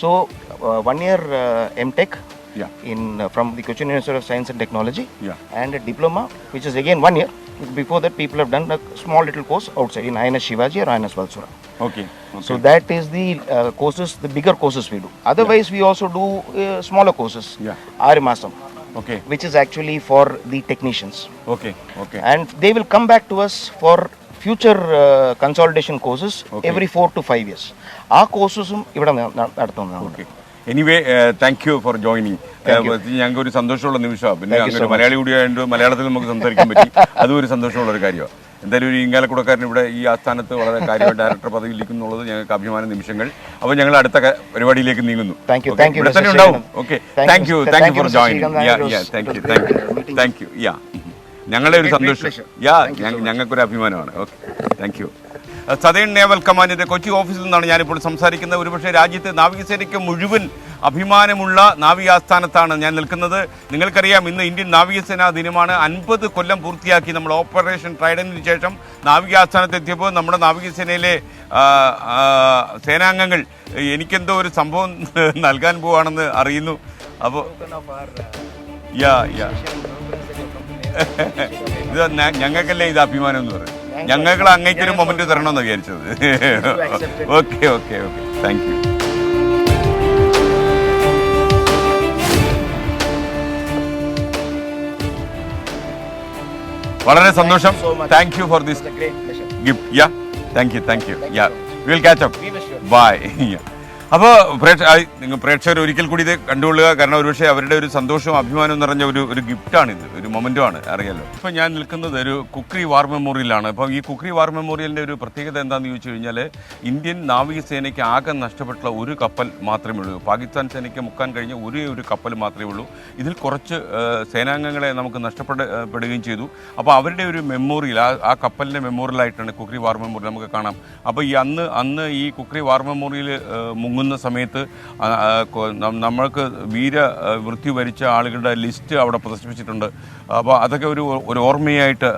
Speaker 7: So 1 year MTech from the Cochin Institute of Science and Technology, and a diploma which is again 1 year. Before that people have done a small little course outside in INS Shivaji or INS Valsura.
Speaker 2: Okay.
Speaker 7: So that is the courses, the bigger courses we do. Otherwise we also do smaller courses. 6 masam.
Speaker 2: Okay.
Speaker 7: Which is actually for the technicians.
Speaker 2: Okay.
Speaker 7: And they will come back to us for future consolidation courses every 4 to 5 years. Our courses ഇവിടെ നടത്തുന്നതാണ്.
Speaker 2: Okay. Anyway thank you for joining. ഞങ്ങൾക്ക് ഒരു സന്തോഷമുള്ള നിമിഷമാണ്. പിന്നെ അങ്ങനെ മലയാളി കൂടിയായതുകൊണ്ട് മലയാളത്തിൽ നമുക്ക് സംസാരിക്കാൻ പറ്റി. അതും ഒരു സന്തോഷമുള്ള ഒരു കാര്യമാണ്. എന്തായാലും ഒരു ഇങ്ങാലക്കുടക്കാരൻ ഇവിടെ ഈ ആസ്ഥാനത്ത് വളരെ കാര്യമായി ഡയറക്ടർ പദവിയിലിരിക്കുന്നുള്ളത് ഞങ്ങൾക്ക് അഭിമാന നിമിഷങ്ങൾ. അപ്പോൾ ഞങ്ങൾ അടുത്ത പരിപാടിയിലേക്ക് നീങ്ങുന്നു. ഇവിടെ തന്നെ ഉണ്ടാവും. Okay. Thank you for joining. Thank you. ഞങ്ങളുടെ ഒരു
Speaker 7: Great
Speaker 2: സന്തോഷം.
Speaker 7: pleasure.
Speaker 2: Yeah,
Speaker 7: Thank you so much.
Speaker 2: ഞങ്ങൾക്കൊരു അഭിമാനമാണ്. Okay, thank U. Southern naval കമാൻഡിന്റെ കൊച്ചി ഓഫീസിൽ നിന്നാണ് ഞാനിപ്പോൾ സംസാരിക്കുന്നത്. ഒരുപക്ഷെ രാജ്യത്തെ നാവികസേനയ്ക്ക് മുഴുവൻ അഭിമാനമുള്ള നാവികാസ്ഥാനത്താണ് ഞാൻ നിൽക്കുന്നത്. നിങ്ങൾക്കറിയാം, ഇന്ന് ഇന്ത്യൻ നാവികസേനാ ദിനമാണ്. 50 കൊല്ലം പൂർത്തിയാക്കി നമ്മൾ ഓപ്പറേഷൻ ട്രൈഡന്റിന് ശേഷം നാവികാസ്ഥാനത്തെത്തിയപ്പോൾ നമ്മുടെ നാവികസേനയിലെ സേനാംഗങ്ങൾ എനിക്കെന്തോ ഒരു സംഭവം നൽകാൻ പോവാണെന്ന് അറിയുന്നു. അപ്പോൾ ഇത് ഞങ്ങൾക്കല്ലേ ഇത് അഭിമാനം എന്ന് പറയും. ഞങ്ങൾ അങ്ങേക്കൊരു മൊമെന്റ് തരണമെന്ന് വിചാരിച്ചത്. Okay okay okay, thank you. വളരെ സന്തോഷം. Thank you for this gift. Yeah, thank you. Yeah, will catch up. Bye. അപ്പോൾ നിങ്ങൾ പ്രേക്ഷകർ ഒരിക്കൽ കൂടി ഇത് കണ്ടുകൊള്ളുക. കാരണം ഒരുപക്ഷെ അവരുടെ ഒരു സന്തോഷവും അഭിമാനവും നിറഞ്ഞ ഒരു ഗിഫ്റ്റാണിത്, ഒരു മൊമെൻറ്റുമാണ്, അറിയാലോ. ഇപ്പോൾ ഞാൻ നിൽക്കുന്നത് ഒരു കുക്രി വാർ മെമ്മോറിയലാണ്. അപ്പോൾ ഈ കുക്രി വാർ മെമ്മോറിയലിൻ്റെ ഒരു പ്രത്യേകത എന്താണെന്ന് ചോദിച്ചു കഴിഞ്ഞാൽ, ഇന്ത്യൻ നാവികസേനയ്ക്ക് ആകെ നഷ്ടപ്പെട്ടുള്ള ഒരു കപ്പൽ മാത്രമേ ഉള്ളൂ. പാകിസ്ഥാൻ സേനയ്ക്ക് മുക്കാൻ കഴിഞ്ഞ ഒരേ ഒരു കപ്പൽ മാത്രമേ ഉള്ളൂ. ഇതിൽ കുറച്ച് സേനാംഗങ്ങളെ നമുക്ക് നഷ്ടപ്പെടുകയും ചെയ്തു. അപ്പോൾ അവരുടെ ഒരു മെമ്മോറിയൽ, ആ കപ്പലിൻ്റെ മെമ്മോറിയലായിട്ടാണ് കുക്രി വാർ മെമ്മോറിയൽ നമുക്ക് കാണാം. അപ്പോൾ ഈ അന്ന് ഈ കുക്രി വാർ മെമ്മോറിയൽ മുങ്ങുന്ന സമയത്ത് നമ്മൾക്ക് വീരമൃത്യു വരിച്ച ആളുകളുടെ ലിസ്റ്റ് അവിടെ പ്രദർശിപ്പിച്ചിട്ടുണ്ട്. അപ്പോൾ അതൊക്കെ ഒരു ഓർമ്മയായിട്ട്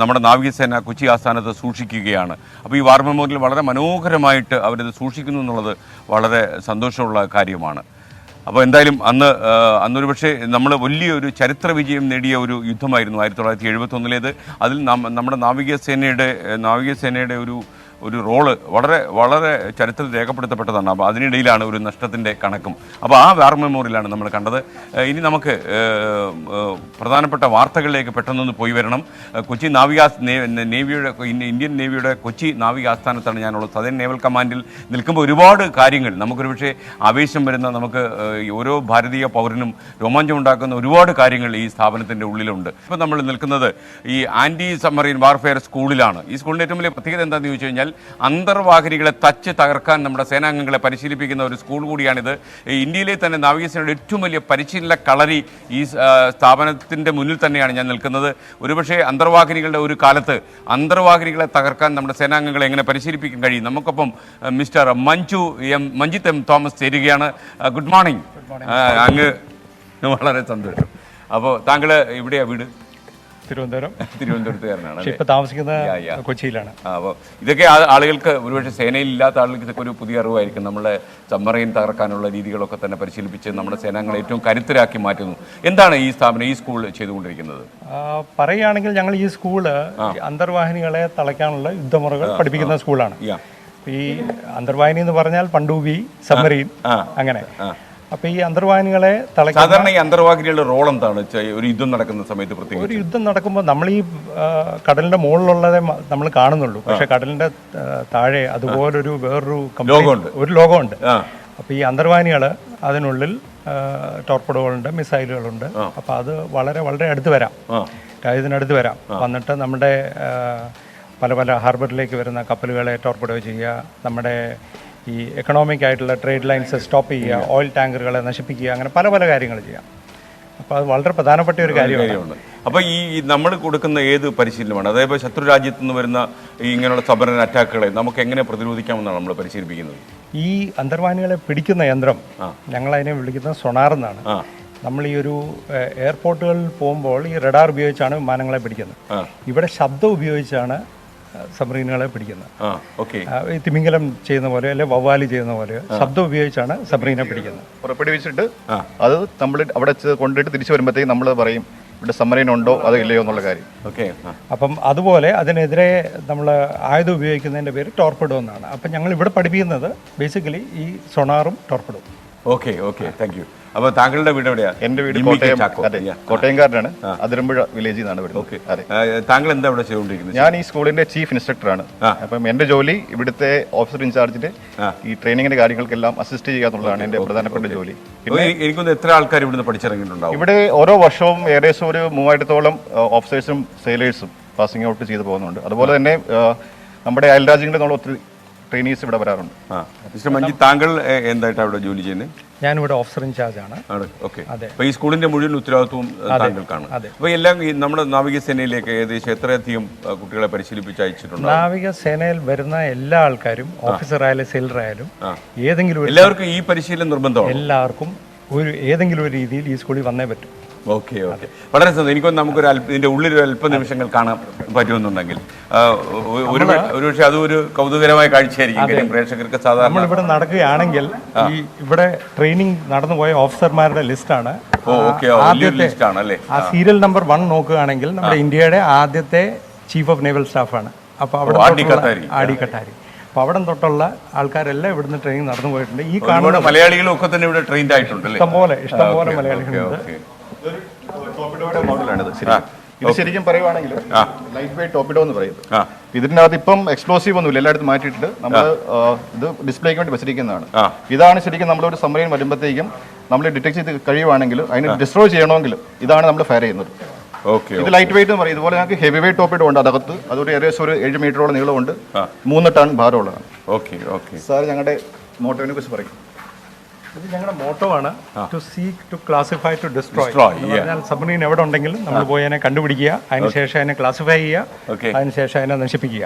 Speaker 2: നമ്മുടെ നാവികസേന കൊച്ചി ആസ്ഥാനത്ത് സൂക്ഷിക്കുകയാണ്. അപ്പോൾ ഈ വാർ മെമ്മോറിയൽ വളരെ മനോഹരമായിട്ട് അവരത് സൂക്ഷിക്കുന്നു എന്നുള്ളത് വളരെ സന്തോഷമുള്ള കാര്യമാണ്. അപ്പോൾ എന്തായാലും അന്നൊരു പക്ഷേ നമ്മൾ വലിയൊരു ചരിത്ര വിജയം നേടിയ ഒരു യുദ്ധമായിരുന്നു 1971. അതിൽ നമ്മുടെ നാവികസേനയുടെ ഒരു റോള് വളരെ ചരിത്രത്തിൽ രേഖപ്പെടുത്തപ്പെട്ടതാണ്. അപ്പോൾ അതിനിടയിലാണ് ഒരു നഷ്ടത്തിൻ്റെ കണക്കും. അപ്പോൾ ആ വാർ മെമ്മോറിയലാണ് നമ്മൾ കണ്ടത്. ഇനി നമുക്ക് പ്രധാനപ്പെട്ട വാർത്തകളിലേക്ക് പെട്ടെന്നൊന്ന് പോയി വരണം. കൊച്ചി നേവിയുടെ ഇന്ത്യൻ നേവിയുടെ കൊച്ചി നാവിക ആസ്ഥാനത്താണ് ഞാനുള്ളത്. സതേൺ നേവൽ കമാൻഡിൽ നിൽക്കുമ്പോൾ ഒരുപാട് കാര്യങ്ങൾ നമുക്കൊരു പക്ഷേ ആവേശം വരുന്ന, നമുക്ക് ഓരോ ഭാരതീയ പൗരനും രോമാഞ്ചമുണ്ടാക്കുന്ന ഒരുപാട് കാര്യങ്ങൾ ഈ സ്ഥാപനത്തിൻ്റെ ഉള്ളിലുണ്ട്. ഇപ്പോൾ നമ്മൾ നിൽക്കുന്നത് ഈ ആൻറ്റി സബ്മറീൻ വാർഫെയർ സ്കൂളിലാണ്. ഈ സ്കൂളിൻ്റെ ഏറ്റവും വലിയ പ്രത്യേകത എന്താണെന്ന് ചോദിച്ചു കഴിഞ്ഞാൽ, അന്തർവാഹിനികളെ തച്ച് തകർക്കാൻ നമ്മുടെ സേനാംഗങ്ങളെ പരിശീലിപ്പിക്കുന്ന ഒരു സ്കൂൾ കൂടിയാണിത്. ഇന്ത്യയിലെ തന്നെ നാവികസേനയുടെ ഏറ്റവും വലിയ പരിശീലന കളരി ഈ സ്ഥാപനത്തിൻ്റെ മുന്നിൽ തന്നെയാണ് ഞാൻ നിൽക്കുന്നത്. ഒരുപക്ഷെ അന്തർവാഹിനികളുടെ ഒരു കാലത്ത് അന്തർവാഹിനികളെ തകർക്കാൻ നമ്മുടെ സേനാംഗങ്ങളെ എങ്ങനെ പരിശീലിപ്പിക്കാൻ കഴിയും. നമുക്കൊപ്പം മിസ്റ്റർ മഞ്ജിത്ത് എം തോമസ് ചേരുകയാണ്. Good morning. അങ്ങ് വളരെ സന്തോഷം. അപ്പോൾ താങ്കൾ എവിടെയാണ് വീട്? തിരുവനന്തപുരത്തുകാരനാണ്.
Speaker 5: ഇപ്പോൾ താമസിക്കുന്ന കൊച്ചിയിലാണ്.
Speaker 2: അപ്പോൾ ഇതൊക്കെ ആളുകൾക്ക്, ഒരുപക്ഷെ സേനയിൽ ഇല്ലാത്ത ആളുകൾക്ക് ഇതൊക്കെ ഒരു പുതിയ അറിവായിരിക്കും. നമ്മളെ സബ്മറൈൻ തകർക്കാനുള്ള രീതികളൊക്കെ തന്നെ പരിശീലിപ്പിച്ച് നമ്മുടെ സേനാംഗങ്ങളെ ഏറ്റവും കരുത്തരാക്കി മാറ്റുന്നു. എന്താണ് ഈ സ്ഥാപനം, ഈ സ്കൂൾ ചെയ്തുകൊണ്ടിരിക്കുന്നത്?
Speaker 5: പറയുകയാണെങ്കിൽ ഞങ്ങൾ ഈ സ്കൂള് അന്തർവാഹിനികളെ തളയ്ക്കാനുള്ള യുദ്ധമുറകൾ പഠിപ്പിക്കുന്ന സ്കൂളാണ്. ഈ അന്തർവാഹിനി എന്ന് പറഞ്ഞാൽ പണ്ടൂബി, സബ്മറീൻ, അങ്ങനെ. അപ്പൊ ഈ അന്തർവാഹിനികളെ
Speaker 2: സാധാരണ ഈ അന്തർവാഹിനികളുടെ റോൾ എന്താണ് ഒരു യുദ്ധം നടക്കുന്ന സമയത്ത്? പ്രത്യേകിച്ച്
Speaker 5: ഒരു യുദ്ധം നടക്കുമ്പോൾ നമ്മൾ ഈ കടലിന്റെ മുകളിലുള്ളതേ നമ്മൾ കാണുന്നുള്ളൂ. പക്ഷെ കടലിന്റെ താഴെ അതുപോലൊരു വേറൊരു ലോകമുണ്ട്. അപ്പൊ ഈ അന്തർവാഹിനികൾ അതിനുള്ളിൽ ടോർപ്പഡോകളുണ്ട്, മിസൈലുകളുണ്ട്. അപ്പൊ അത് വളരെ അടുത്ത് വരാം, രാജ്യത്തിനടുത്ത് വരാം. വന്നിട്ട് നമ്മുടെ പല ഹാർബറിലേക്ക് വരുന്ന കപ്പലുകളെ ടോർപ്പഡോ ചെയ്യുക, നമ്മുടെ ഈ എക്കണോമിക് ആയിട്ടുള്ള ട്രേഡ് ലൈൻസ് സ്റ്റോപ്പ് ചെയ്യുക, ഓയിൽ ടാങ്കറുകളെ നശിപ്പിക്കുക, അങ്ങനെ പല കാര്യങ്ങൾ ചെയ്യാം. അപ്പോൾ അത് വളരെ പ്രധാനപ്പെട്ട ഒരു കാര്യമാണ്.
Speaker 2: അപ്പോൾ ഈ നമ്മൾ കൊടുക്കുന്ന ഏത് പരിശീലനമാണ്? അതായത് ശത്രു രാജ്യത്തു നിന്ന് വരുന്ന ഇങ്ങനെയുള്ള സബർമറൈൻ അറ്റാക്കുകളെ നമുക്ക് എങ്ങനെ പ്രതിരോധിക്കാമെന്നാണ് നമ്മൾ പരിശീലിപ്പിക്കുന്നത്?
Speaker 5: ഈ അന്തർവാഹിനികളെ പിടിക്കുന്ന യന്ത്രം, ഞങ്ങളതിനെ വിളിക്കുന്നത് സൊണാർ എന്നാണ്. നമ്മൾ ഈ ഒരു എയർപോർട്ടുകളിൽ പോകുമ്പോൾ ഈ റഡാർ ഉപയോഗിച്ചാണ് വിമാനങ്ങളെ പിടിക്കുന്നത്. ഇവിടെ ശബ്ദം ഉപയോഗിച്ചാണ് സബ്മറീനുകളെ പിടിക്കുന്നത്. ഈ തിമിംഗലം ചെയ്യുന്ന പോലെ അല്ലെ വവ്വാലി ചെയ്യുന്ന പോലെ ശബ്ദം ഉപയോഗിച്ചാണ് സബ്മറീനെ പിടിക്കുന്നത്.
Speaker 8: പുറപ്പെടുവിച്ചിട്ട് അത് നമ്മൾ അവിടെ കൊണ്ടിട്ട് തിരിച്ചു വരുമ്പോഴത്തേക്ക് നമ്മൾ പറയും ഇവിടെ സബ്മറീൻ ഉണ്ടോ അതോ ഇല്ലയോ എന്നുള്ള കാര്യം.
Speaker 5: അപ്പം അതുപോലെ അതിനെതിരെ നമ്മൾ ആയുധം ഉപയോഗിക്കുന്നതിൻ്റെ പേര് ടോർപ്പിഡോ എന്നാണ്. അപ്പം ഞങ്ങൾ ഇവിടെ പഠിപ്പിക്കുന്നത് ബേസിക്കലി ഈ സൊണാറും ടോർപ്പിഡോ.
Speaker 2: Okay, thank you. അപ്പോൾ താങ്കളുടെ വീട് എവിടെയാണ്?
Speaker 8: എൻ്റെ വീട് കോട്ടയംകാരനാണ്, അതിരമ്പുഴ വില്ലേജിൽ നിന്നാണ് വരുന്നത്.
Speaker 2: താങ്കൾ എന്താ ഇവിടെ ചെയ്തുകൊണ്ടിരിക്കുന്നത്?
Speaker 8: ഞാൻ ഈ സ്കൂളിന്റെ ചീഫ് ഇൻസ്ട്രക്ടറാണ്. അപ്പം എൻ്റെ ജോലി ഇവിടുത്തെ ഓഫീസർ ഇൻചാർജിന്റെ ഈ ട്രെയിനിങ്ങിന്റെ കാര്യങ്ങൾക്കെല്ലാം അസിസ്റ്റ് ചെയ്യുക എന്നുള്ളതാണ് എൻ്റെ പ്രധാനപ്പെട്ട ജോലി.
Speaker 2: എനിക്കൊന്ന് എത്ര ആൾക്കാർ ഇവിടുന്ന് പഠിച്ചിറങ്ങിയിട്ടുണ്ടാവും?
Speaker 8: ഇവിടെ ഓരോ വർഷവും ഏകദേശം ഒരു 3000-ഓളം ഓഫീസേഴ്സും സെയിലേഴ്സും പാസിംഗ് ഔട്ട് ചെയ്ത് പോകുന്നുണ്ട്. അതുപോലെ തന്നെ നമ്മുടെ അയൽരാജ്യങ്ങളിൽ നമ്മൾ ഒത്തിരി ട്രെയിനീസ് ഇവിടെ വരാറുണ്ട്.
Speaker 2: മിസ്റ്റർ മഞ്ജിത്ത്, താങ്കൾ എന്തായിട്ടാണ് അവിടെ ജോലി ചെയ്യുന്നത്?
Speaker 5: ഞാനിവിടെ ഓഫീസർ ഇൻചാർജ് ആണ്.
Speaker 2: ഓക്കെ. അപ്പോൾ ഈ സ്കൂളിന്റെ മുഴുവൻ ഉത്തരവാദിത്വവും താങ്കൾക്കാണ്. അപ്പോൾ എല്ലാം ഈ നമ്മുടെ നാവികസേനയിലേക്ക് ഏകദേശം എത്രയധികം കുട്ടികളെ പരിശീലിപ്പിച്ച് അയച്ചിട്ടുണ്ട്?
Speaker 5: നാവികസേനയിൽ വരുന്ന എല്ലാ ആൾക്കാരും, ഓഫീസർ ആയാലും സെയിലർ ആയാലും, ഏതെങ്കിലും
Speaker 2: എല്ലാവർക്കും ഈ പരിശീലനം നിർബന്ധമാണ്?
Speaker 5: എല്ലാവർക്കും ഏതെങ്കിലും ഒരു രീതിയിൽ ഈ സ്കൂളിൽ വന്നേ പറ്റും.
Speaker 2: ഓക്കെ ഓക്കെ, വളരെ സന്തോഷം. എനിക്കൊന്ന് നമുക്കൊരു ഇതിൻ്റെ ഉള്ളിലൊരു അല്പ നിമിഷങ്ങൾ കാണാൻ പറ്റുമെന്നുണ്ടെങ്കിൽ ഒരുപക്ഷെ അതൊരു കൗതുകരമായ കാഴ്ചയായിരിക്കും പ്രേക്ഷകർക്ക്. സാധാരണ
Speaker 5: നമ്മളിവിടെ നടക്കുകയാണെങ്കിൽ ഈ ഇവിടെ ട്രെയിനിങ് നടന്നുപോയ ഓഫീസർമാരുടെ ലിസ്റ്റാണ്. ആ സീരിയൽ നമ്പർ 1 നോക്കുകയാണെങ്കിൽ നമ്മുടെ ഇന്ത്യയുടെ ആദ്യത്തെ ചീഫ് ഓഫ് നേവൽ സ്റ്റാഫാണ്. അപ്പോൾ അവിടെ ആർ ഡി കട്ടാരി. അപ്പോൾ അവിടെ തൊട്ടുള്ള ആൾക്കാരെല്ലാം ഇവിടുന്ന് ട്രെയിനിങ് നടന്നു പോയിട്ടുണ്ട്. ഈ കാണുന്ന
Speaker 2: മലയാളികളും ഒക്കെ തന്നെ ഇവിടെ ട്രെയിൻഡ് ആയിട്ടുണ്ട്.
Speaker 5: ഇഷ്ടംപോലെ മലയാളികളുണ്ട്.
Speaker 8: മോഡലാണിത്. ഇത് ശരിക്കും പറയുവാണെങ്കിൽ ലൈറ്റ് വെയിറ്റ് ടോപ്പിഡോ എന്ന് പറയുന്നത്. ഇതിൻ്റെ അകത്ത് ഇപ്പം എക്സ്പ്ലോസീവ് ഒന്നുമില്ല, എല്ലായിടത്തും മാറ്റിയിട്ട് നമ്മൾ ഇത് ഡിസ്പ്ലേക്ക് വേണ്ടി വെച്ചിരിക്കുന്നതാണ്. ഇതാണ് ശരിക്കും നമ്മളൊരു സബ്മറീൻ വരുമ്പോഴത്തേക്കും നമ്മൾ ഡിറ്റക്ട് ചെയ്ത് കഴിയുവാണെങ്കിൽ അതിനെ ഡിസ്ട്രോയ് ചെയ്യണമെങ്കിൽ ഇതാണ് നമ്മൾ ഫയർ ചെയ്യുന്നത്. ഇത് ലൈറ്റ് വെയിറ്റ് എന്ന് പറയും. ഇതുപോലെ ഞങ്ങൾക്ക് ഹെവി വെയിറ്റ് ടോപ്പിഡോ ഉണ്ട് അകത്ത്. അതൊരു ഏകദേശം ഒരു 7 മീറ്ററോളം നീളമുണ്ട്, 3 ടൺ ഭാരമുള്ളതാണ്. സാർ ഞങ്ങളുടെ മോട്ടോവിനെ കുറിച്ച് പറയും.
Speaker 5: ഇത് ഞങ്ങളുടെ മോട്ടോ ആണ്, to seek to classify to destroy. Submarine എവിടെ ഉണ്ടെങ്കിലും നമ്മൾ പോയി അതിനെ കണ്ടുപിടിക്കുക, അതിനുശേഷം അതിനെ ക്ലാസിഫൈ ചെയ്യുക, അതിനുശേഷം അതിനെ നശിപ്പിക്കുക.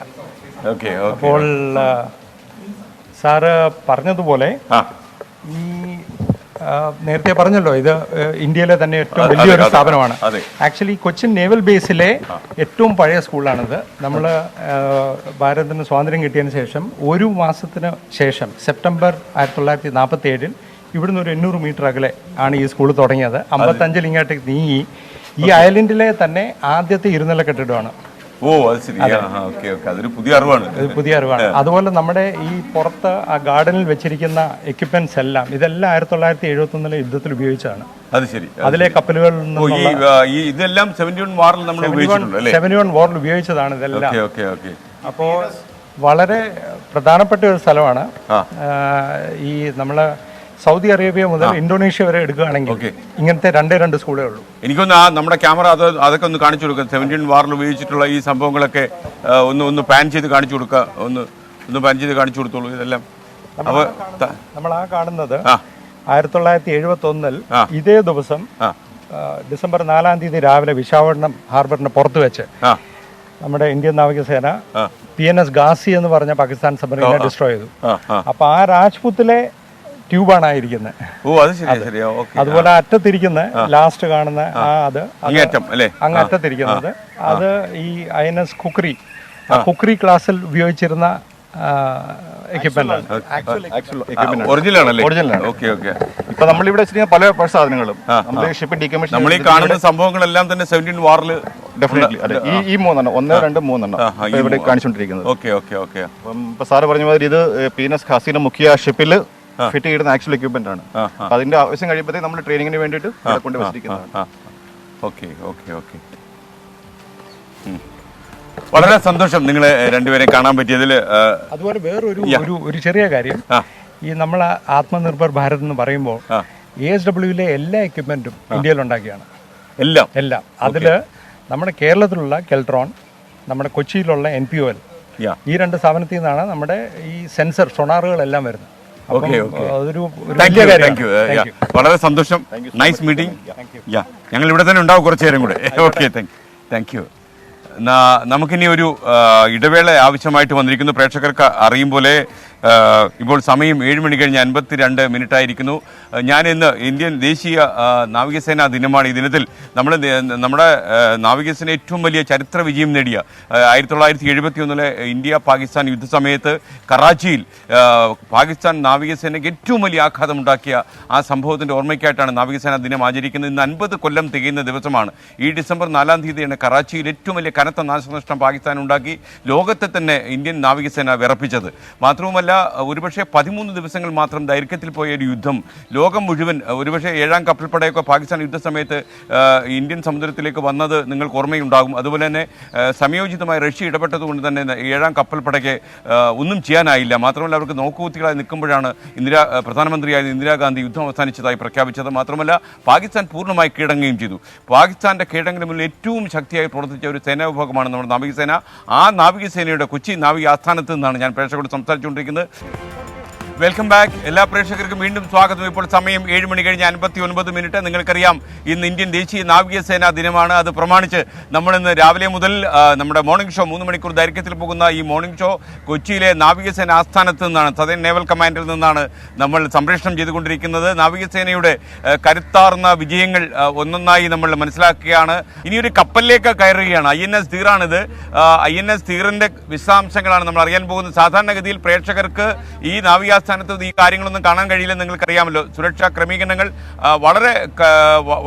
Speaker 5: അപ്പോൾ സാറ് പറഞ്ഞതുപോലെ ഈ നേരത്തെ പറഞ്ഞല്ലോ, ഇത് ഇന്ത്യയിലെ തന്നെ ഏറ്റവും വലിയൊരു സ്ഥാപനമാണ്. ആക്ച്വലി കൊച്ചിൻ നേവൽ ബേസിലെ ഏറ്റവും പഴയ സ്കൂളാണിത്. നമ്മൾ ഭാരതത്തിന് സ്വാതന്ത്ര്യം കിട്ടിയതിന് ശേഷം 1 മാസത്തിന് ശേഷം സെപ്റ്റംബർ 1947 ഇവിടുന്ന് ഒരു 800 മീറ്റർ അകലെ ആണ് ഈ സ്കൂൾ തുടങ്ങിയത്. 55 ഇങ്ങോട്ടേക്ക് നീങ്ങി ഈ ഐലൻഡിലെ തന്നെ ആദ്യത്തെ ഇരുനില കെട്ടിടമാണ്.
Speaker 2: അതൊരു പുതിയ അറിവാണ്.
Speaker 5: അതുപോലെ നമ്മുടെ ഈ പുറത്ത് ആ ഗാർഡനിൽ വെച്ചിരിക്കുന്ന എക്യുപ്മെന്റ്സ് എല്ലാം ഇതെല്ലാം 1971 യുദ്ധത്തിൽ ഉപയോഗിച്ചതാണ്. അതിലെ കപ്പലുകളിൽ
Speaker 2: ഇതെല്ലാം 71 വാറിൽ
Speaker 5: ഉപയോഗിച്ചതാണ് ഇതെല്ലാം. അപ്പോൾ വളരെ പ്രധാനപ്പെട്ട ഒരു സ്ഥലമാണ്. ഈ നമ്മള് സൗദി അറേബ്യ മുതൽ ഇന്തോനേഷ്യ വരെ എടുക്കുകയാണെങ്കിൽ ഇങ്ങനത്തെ 2 സ്കൂളേ ഉള്ളൂ.
Speaker 2: എനിക്കൊന്ന് നമ്മുടെ ക്യാമറ അതൊക്കെ ഒന്ന് കാണിച്ചു കൊടുക്കുക. 71 വാറിൽ ഉപയോഗിച്ചിട്ടുള്ള ഈ സംഭവങ്ങളൊക്കെ ഒന്ന് പാൻ ചെയ്ത് കാണിച്ചു കൊടുക്കുക. ഒന്ന് പാൻ ചെയ്ത് കാണിച്ചു കൊടുത്തോളൂ. ഇതെല്ലാം
Speaker 5: നമ്മൾ കാണുന്നത് 1971 ഇതേ ദിവസം ഡിസംബർ 4 തീയതി രാവിലെ വിശാഖപട്ടണം ഹാർബറിന് പുറത്ത് വെച്ച് നമ്മുടെ ഇന്ത്യൻ നാവികസേന PNS ഗാസി എന്ന് പറഞ്ഞ പാകിസ്ഥാൻ സബ്മറീനെ ഡിസ്ട്രോയ് ചെയ്തു. അപ്പൊ ആ രാജ്പുത്തിലെ ട്യൂബാണ് ആയിരിക്കുന്നത്. അതുപോലെ അറ്റത്തിരിക്കുന്ന ലാസ്റ്റ് കാണുന്ന അങ്ങറ്റത്തിരിക്കുന്നത് അത് ഈ INS കുക്രി ക്ലാസ്സിൽ ഉപയോഗിച്ചിരുന്ന എക്യുപ്മെന്റ് ആണ്.
Speaker 2: ഒറിജിനലാണ്.
Speaker 8: ഇപ്പൊ നമ്മളിവിടെ പല സാധനങ്ങളും നമ്മുടെ ഷിപ്പ് ഡീകമ്മീഷൻ
Speaker 2: നമ്മൾ ഈ കാണുന്ന സംഭവങ്ങളെല്ലാം തന്നെ 71 വാറിൽ
Speaker 8: ഡെഫിനറ്റ്ലി ഈ 3 1 2 3 ഇവിടെ കാണിച്ചുകൊണ്ടിരിക്കുന്നത്. ഇപ്പൊ സാറ് പറഞ്ഞ മാതിരി ഇത് PNS ഖാസിന്റെ മുഖ്യ ഷിപ്പിൽ ഫിറ്റ് ചെയ്യുന്ന ആക്ച്വൽ എക്യുപ്മെന്റ് ആണ്. അതിന്റെ ആവശ്യം കഴിയുമ്പോഴത്തേക്ക് നമ്മൾ ട്രെയിനിങ്ങിന് വേണ്ടിയിട്ട് കൊണ്ട് വെച്ചിരിക്കുന്നതാണ്.
Speaker 2: വളരെ സന്തോഷം നിങ്ങളെ രണ്ടുപേരെ കാണാൻ പറ്റിയതിൽ.
Speaker 5: അതുപോലെ വേറൊരു ചെറിയ കാര്യം, ഈ നമ്മൾ ആത്മനിർഭർ ഭാരത് എന്ന് പറയുമ്പോൾ ASWയിലെ എല്ലാ എക്യുപ്മെന്റും ഇന്ത്യയിൽ ഉണ്ടാക്കിയാണ്. എല്ലാം അതില് നമ്മുടെ കേരളത്തിലുള്ള കെൽട്രോൺ, നമ്മുടെ കൊച്ചിയിലുള്ള NPOL, ഈ 2 സ്ഥാപനത്തിൽ നിന്നാണ് നമ്മുടെ ഈ സെൻസർ സൊണാറുകളെല്ലാം വരുന്നത്.
Speaker 2: വളരെ സന്തോഷം. Nice meeting. ഞങ്ങൾ ഇവിടെ തന്നെ ഉണ്ടാവും കുറച്ചു നേരം കൂടെ. Okay, thank U. നമുക്കിനി ഒരു ഇടവേള ആവശ്യമായിട്ട് വന്നിരിക്കുന്നു. പ്രേക്ഷകർക്ക് അറിയും പോലെ ഇപ്പോൾ സമയം 7 മണി കഴിഞ്ഞ് 52 മിനിറ്റ് ആയിരിക്കുന്നു. ഞാൻ ഇന്ന് ഇന്ത്യൻ ദേശീയ നാവികസേനാ ദിനമാണ്. ഈ ദിനത്തിൽ നമ്മുടെ നാവികസേന ഏറ്റവും വലിയ ചരിത്ര വിജയം നേടിയ 1971 ഇന്ത്യ പാകിസ്ഥാൻ യുദ്ധസമയത്ത് കറാച്ചിയിൽ പാകിസ്ഥാൻ നാവികസേനയ്ക്ക് ഏറ്റവും വലിയ ആഘാതമുണ്ടാക്കിയ ആ സംഭവത്തിൻ്റെ ഓർമ്മയ്ക്കായിട്ടാണ് നാവികസേനാ ദിനം ആചരിക്കുന്നത്. ഇന്ന് 50 കൊല്ലം തികയുന്ന ദിവസമാണ്. ഈ ഡിസംബർ 4 തീയതിയാണ് കറാച്ചിയിൽ ഏറ്റവും വലിയ കനത്ത നാശനഷ്ടം പാകിസ്ഥാൻ ഉണ്ടാക്കി ലോകത്തെ തന്നെ ഇന്ത്യൻ നാവികസേന വിറപ്പിച്ചത്. മാത്രവുമല്ല മാത്രമല്ല ഒരുപക്ഷെ 13 ദിവസങ്ങൾ മാത്രം ദൈർഘ്യത്തിൽ പോയ ഒരു യുദ്ധം ലോകം മുഴുവൻ ഒരുപക്ഷെ 7ാം കപ്പൽപ്പടയൊക്കെ പാകിസ്ഥാൻ യുദ്ധസമയത്ത് ഇന്ത്യൻ സമുദ്രത്തിലേക്ക് വന്നത് നിങ്ങൾക്ക് ഓർമ്മയുണ്ടാകും. അതുപോലെ തന്നെ സംയോജിതമായി റഷ്യ ഇടപെട്ടതുകൊണ്ട് തന്നെ 7ാം കപ്പൽപ്പടയ്ക്ക് ഒന്നും ചെയ്യാനായില്ല. മാത്രമല്ല അവർക്ക് നോക്കുകുത്തികളായി നിൽക്കുമ്പോഴാണ് പ്രധാനമന്ത്രിയായ ഇന്ദിരാഗാന്ധി യുദ്ധം അവസാനിച്ചതായി പ്രഖ്യാപിച്ചത്. മാത്രമല്ല പാകിസ്ഥാൻ പൂർണ്ണമായി കീഴടങ്ങുകയും ചെയ്തു. പാകിസ്ഥാന്റെ കീഴടങ്ങിന് മുന്നിൽ ഏറ്റവും ശക്തിയായി പ്രവർത്തിച്ച ഒരു സേനാ വിഭാഗമാണ് നമ്മുടെ നാവികസേന. ആ നാവികസേനയുടെ കൊച്ചി നാവിക ആസ്ഥാനത്ത് നിന്നാണ് ഞാൻ പ്രേക്ഷകരോട് സംസാരിച്ചുകൊണ്ടിരിക്കുന്നത്. Welcome back. എല്ലാ പ്രേക്ഷകർക്കും വീണ്ടും സ്വാഗതം. ഇപ്പോൾ സമയം 7 മണി കഴിഞ്ഞ് 59 നിങ്ങൾക്കറിയാം ഇന്ന് ഇന്ത്യൻ ദേശീയ നാവികസേനാ ദിനമാണ്. അത് പ്രമാണിച്ച് നമ്മളിന്ന് രാവിലെ മുതൽ നമ്മുടെ മോർണിംഗ് ഷോ 3 മണിക്കൂർ ദൈർഘ്യത്തിൽ പോകുന്ന ഈ മോർണിംഗ് ഷോ കൊച്ചിയിലെ നാവികസേന ആസ്ഥാനത്ത് നിന്നാണ്, സദേൺ നേവൽ കമാൻഡിൽ നിന്നാണ് നമ്മൾ സംപ്രേഷണം ചെയ്തുകൊണ്ടിരിക്കുന്നത്. നാവികസേനയുടെ കരുത്താർന്ന വിജയങ്ങൾ ഒന്നൊന്നായി നമ്മൾ മനസ്സിലാക്കുകയാണ്. ഇനിയൊരു കപ്പലിലേക്ക് കയറുകയാണ്. INS തീറാണിത്. INS തീറിന്റെ വിശദാംശങ്ങളാണ് നമ്മൾ അറിയാൻ പോകുന്നത്. സാധാരണഗതിയിൽ പ്രേക്ഷകർക്ക് ഈ നാവിക സ്ഥാനത്ത് ഈ കാര്യങ്ങളൊന്നും കാണാൻ കഴിയില്ലെന്ന് നിങ്ങൾക്കറിയാമല്ലോ. സുരക്ഷാ ക്രമീകരണങ്ങൾ